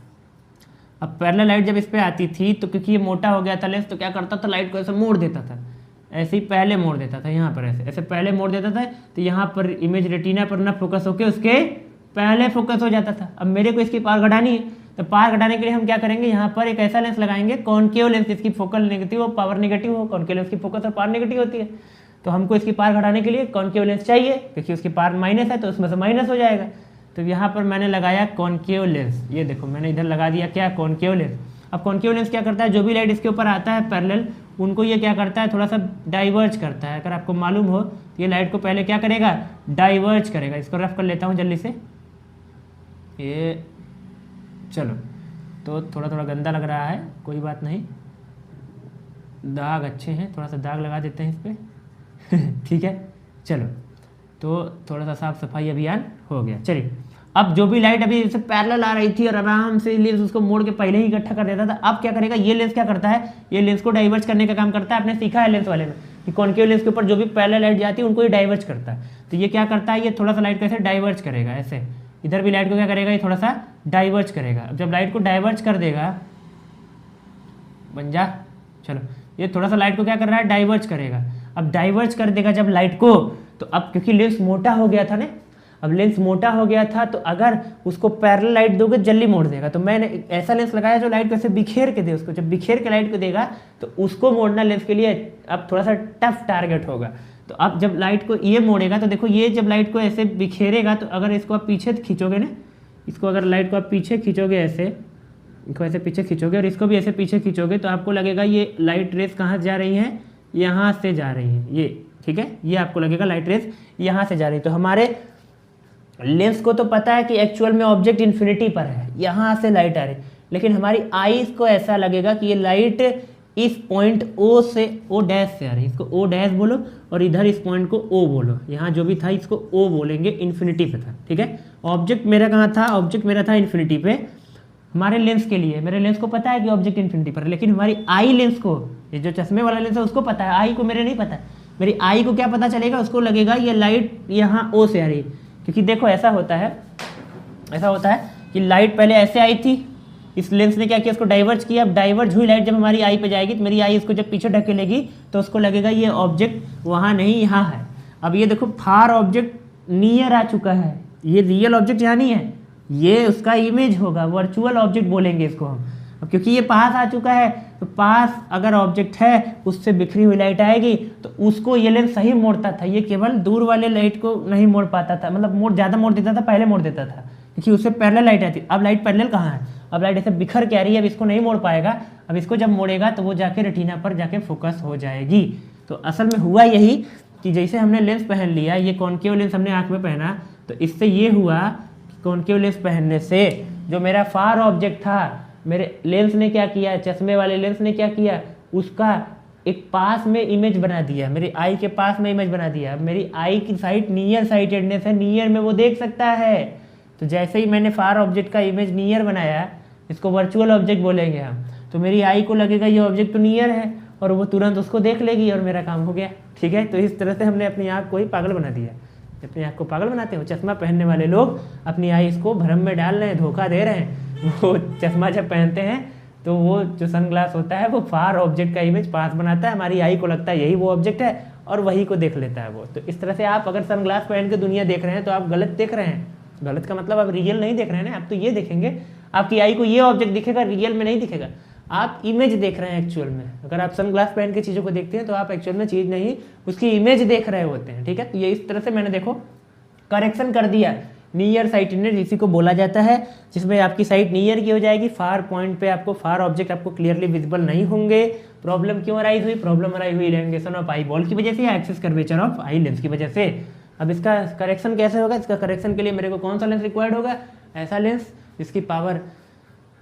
[SPEAKER 1] अब पैरेलल लाइट जब इस पर आती थी तो क्योंकि ये मोटा हो गया था लेंस, तो क्या करता था, लाइट को ऐसे मोड़ देता था, ऐसे ही पहले मोड़ देता था, यहाँ पर ऐसे पहले मोड़ देता था, तो यहाँ पर इमेज रेटिना पर ना फोकस होके उसके पहले फोकस हो जाता था। अब मेरे को इसकी पावर घटानी है, तो पावर घटाने के लिए हम क्या करेंगे, यहाँ पर एक ऐसा लेंस लगाएंगे कॉनकेव लेंस, जिसकी फोकल नेगेटिव हो, पावर नेगेटिव हो। कॉनकेव लेंस की फोकस और पावर नेगेटिव होती है, तो हमको इसकी पावर घटाने के लिए कॉनकेव लेंस चाहिए, क्योंकि उसकी पावर माइनस है तो उसमें से माइनस हो जाएगा। तो यहाँ पर मैंने लगाया कॉनकेव लेंस, ये देखो मैंने इधर लगा दिया क्या, कॉनकेव लेंस। अब कॉनकेव लेंस क्या करता है, जो भी लाइट इसके ऊपर आता है पैरेलल, उनको ये क्या करता है, थोड़ा सा डाइवर्ज करता है। अगर आपको मालूम हो तो ये लाइट को पहले क्या करेगा, डाइवर्ज करेगा। इसको रफ कर लेता हूँ जल्दी से, ये चलो, तो थोड़ा थोड़ा गंदा लग रहा है, कोई बात नहीं, दाग अच्छे हैं, थोड़ा सा दाग लगा देते हैं इस पर ठीक है। चलो, तो थोड़ा सा साफ सफाई अभियान हो गया। चलिए, अब जो भी लाइट अभी इससे पैरेलल आ रही थी और आराम से लेंस उसको मोड़ के पहले ही इकट्ठा कर देता था, अब क्या करेगा, ये लेंस क्या करता है, ये लेंस को डाइवर्ज करने का काम करता है। आपने सीखा है लेंस वाले में कि कॉन्केव लेंस के ऊपर जो भी पैरेलल लाइट जाती है उनको ये डाइवर्ज करता है। तो ये क्या करता है, ये थोड़ा सा लाइट को ऐसे डाइवर्ज करेगा, ऐसे इधर भी लाइट को क्या करेगा, ये थोड़ा सा डाइवर्ज करेगा। अब जब लाइट को डाइवर्ज कर देगा, बन जा, चलो, ये थोड़ा सा लाइट को क्या कर रहा है, डाइवर्ज करेगा। अब डाइवर्ज कर देगा जब लाइट को, तो अब क्योंकि लेंस मोटा हो गया था ना, अब लेंस मोटा हो गया था, तो अगर उसको पैरेलल लाइट दोगे जल्दी मोड़ देगा। तो मैंने ऐसा लेंस लगाया जो लाइट को ऐसे बिखेर के दे, उसको जब बिखेर के लाइट को देगा तो उसको मोड़ना लेंस के लिए अब थोड़ा सा टफ टारगेट होगा। तो अब जब लाइट को ये मोड़ेगा, तो देखो ये जब लाइट को ऐसे बिखेरेगा, तो अगर इसको आप पीछे खींचोगे ना, इसको अगर लाइट को आप पीछे खींचोगे, ऐसे इसको ऐसे पीछे खींचोगे और इसको भी ऐसे पीछे खींचोगे, तो आपको लगेगा ये लाइट रेस कहाँ जा रही हैं, यहाँ से जा रही हैं, ये ठीक है, ये आपको लगेगा लाइट रेस यहाँ से जा रही है। तो हमारे लेंस को तो पता है कि एक्चुअल में ऑब्जेक्ट इन्फिनिटी पर है, यहाँ से लाइट आ रही, लेकिन हमारी आईज को ऐसा लगेगा कि ये लाइट इस पॉइंट ओ से, ओ डैश से आ रही है, इसको ओ डैश बोलो और इधर इस पॉइंट को ओ बोलो, यहाँ जो भी था इसको ओ बोलेंगे, इन्फिनिटी पे था, ठीक है। ऑब्जेक्ट मेरा कहाँ था, ऑब्जेक्ट मेरा था इन्फिनिटी पे। हमारे लेंस के लिए, मेरे लेंस को पता है कि ऑब्जेक्ट इन्फिनिटी पर है, लेकिन हमारी आई लेंस को, ये जो चश्मे वाला लेंस है उसको पता है, आई को मेरे नहीं पता। मेरी आई को क्या पता चलेगा, उसको लगेगा ये लाइट यहाँ ओ से आ रही है, क्योंकि देखो ऐसा होता है कि लाइट पहले ऐसे आई थी, इस लेंस ने क्या किया, इसको डाइवर्ज किया। अब डाइवर्ज हुई लाइट जब हमारी आई पे जाएगी, तो मेरी आई इसको जब पीछे ढकेलेगी तो उसको लगेगा ये ऑब्जेक्ट वहाँ नहीं यहाँ है। अब ये देखो फार ऑब्जेक्ट नियर आ चुका है, ये रियल ऑब्जेक्ट यहाँ नहीं है, ये उसका इमेज होगा, वर्चुअल ऑब्जेक्ट बोलेंगे इसको हम। अब क्योंकि ये पास आ चुका है, तो पास अगर ऑब्जेक्ट है उससे बिखरी हुई लाइट आएगी, तो उसको ये लेंस सही मोड़ता था, ये केवल दूर वाले लाइट को नहीं मोड़ पाता था, मतलब ज़्यादा मोड़ देता था, पहले मोड़ देता था क्योंकि उससे पैरेलल लाइट आती। अब लाइट पैरेलल कहाँ है, अब लाइट ऐसे बिखर के आ रही है, अब इसको नहीं मोड़ पाएगा। अब इसको जब मोड़ेगा तो वो जाके रेटिना पर जाके फोकस हो जाएगी। तो असल में हुआ यही कि जैसे हमने लेंस पहन लिया, ये कॉन्केव लेंस हमने आँख में पहना, तो इससे ये हुआ कि कॉन्केव लेंस पहनने से जो मेरा फार ऑब्जेक्ट था, मेरे लेंस ने क्या किया, चश्मे वाले लेंस ने क्या किया, उसका एक पास में इमेज बना दिया, मेरी आई के पास में इमेज बना दिया। अब मेरी आई की साइट नियर साइटेडनेस है, नियर में वो देख सकता है। तो जैसे ही मैंने फार ऑब्जेक्ट का इमेज नियर बनाया, इसको वर्चुअल ऑब्जेक्ट बोलेंगे हम, तो मेरी आई को लगेगा ये ऑब्जेक्ट तो नियर है और वो तुरंत उसको देख लेगी और मेरा काम हो गया, ठीक है। तो इस तरह से हमने अपनी आँख को ही पागल बना दिया। अपनी आँख को पागल बनाते हो, चश्मा पहनने वाले लोग अपनी आई को भ्रम में डाल रहे हैं, धोखा दे रहे हैं। वो चश्मा जब पहनते हैं तो वो जो सनग्लास होता है वो फार ऑब्जेक्ट का इमेज पास बनाता है, हमारी आई को लगता है यही वो ऑब्जेक्ट है और वही को देख लेता है वो। तो इस तरह से आप अगर सनग्लास पहन के दुनिया देख रहे हैं तो आप गलत देख रहे हैं। गलत का मतलब आप रियल नहीं देख रहे हैं ना, आप तो ये देखेंगे, आपकी आई को ये ऑब्जेक्ट दिखेगा, रियल में नहीं दिखेगा, आप इमेज देख रहे हैं एक्चुअल में। अगर आप सनग्लास पहन के चीज़ों को देखते हैं तो आप एक्चुअल में चीज़ नहीं, उसकी इमेज देख रहे होते हैं, ठीक है। तो ये इस तरह से मैंने देखो करेक्शन कर दिया। नियर साइटेडनेस इसी को बोला जाता है, जिसमें आपकी साइट नियर की हो जाएगी, फार पॉइंट पे आपको फार ऑब्जेक्ट आपको क्लियरली विजिबल नहीं होंगे। प्रॉब्लम क्यों अराइज हुई, प्रॉब्लम अराइज हुई इलैंगेशन ऑफ आई बॉल की वजह से या axis curvature of eye lens की वजह से। अब इसका करेक्शन कैसे होगा, इसका करेक्शन के लिए मेरे को कौन सा लेंस रिक्वायर्ड होगा, ऐसा लेंस जिसकी पावर,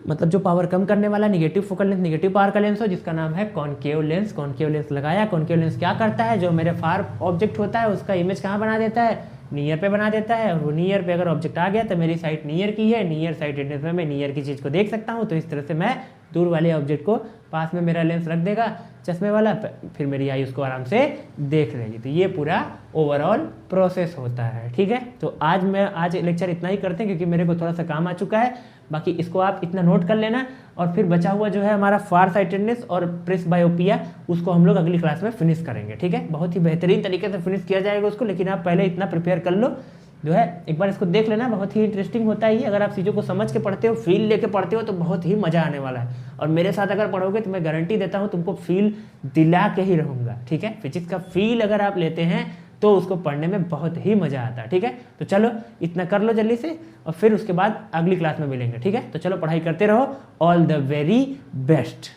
[SPEAKER 1] मतलब जो पावर कम करने वाला negative focal length, negative power का लेंस हो, जिसका नाम है कॉन्केव लेंस। कॉन्केव लेंस लगाया, कॉन्केव लेंस क्या करता है, जो मेरे फार ऑब्जेक्ट होता है उसका इमेज कहाँ बना देता है, नियर पे बना देता है। और वो नियर पे अगर ऑब्जेक्ट आ गया तो मेरी साइट नियर की है, नियर साइटेडनेस में मैं नियर की चीज़ को देख सकता हूँ। तो इस तरह से मैं दूर वाले ऑब्जेक्ट को पास में मेरा लेंस रख देगा चश्मे वाला, फिर मेरी आई उसको आराम से देख लेगी। तो ये पूरा ओवरऑल प्रोसेस होता है, ठीक है। तो आज लेक्चर इतना ही करते हैं क्योंकि मेरे को थोड़ा सा काम आ चुका है। बाकी इसको आप इतना नोट कर लेना और फिर बचा हुआ जो है हमारा फार साइटेडनेस और प्रेस बायोपिया, उसको हम लोग अगली क्लास में फिनिश करेंगे, ठीक है। बहुत ही बेहतरीन तरीके से फिनिश किया जाएगा उसको, लेकिन आप पहले इतना प्रिपेयर कर लो, जो है एक बार इसको देख लेना, बहुत ही इंटरेस्टिंग होता है ये। अगर आप चीज़ों को समझ के पढ़ते हो, फील लेके पढ़ते हो तो बहुत ही मज़ा आने वाला है। और मेरे साथ अगर पढ़ोगे तो मैं गारंटी देता हूँ तुमको फील दिला के ही रहूँगा, ठीक है। फिजिक्स का फील अगर आप लेते हैं तो उसको पढ़ने में बहुत ही मज़ा आता है, ठीक है। तो चलो इतना कर लो जल्दी से और फिर उसके बाद अगली क्लास में मिलेंगे, ठीक है। तो चलो पढ़ाई करते रहो, ऑल द वेरी बेस्ट।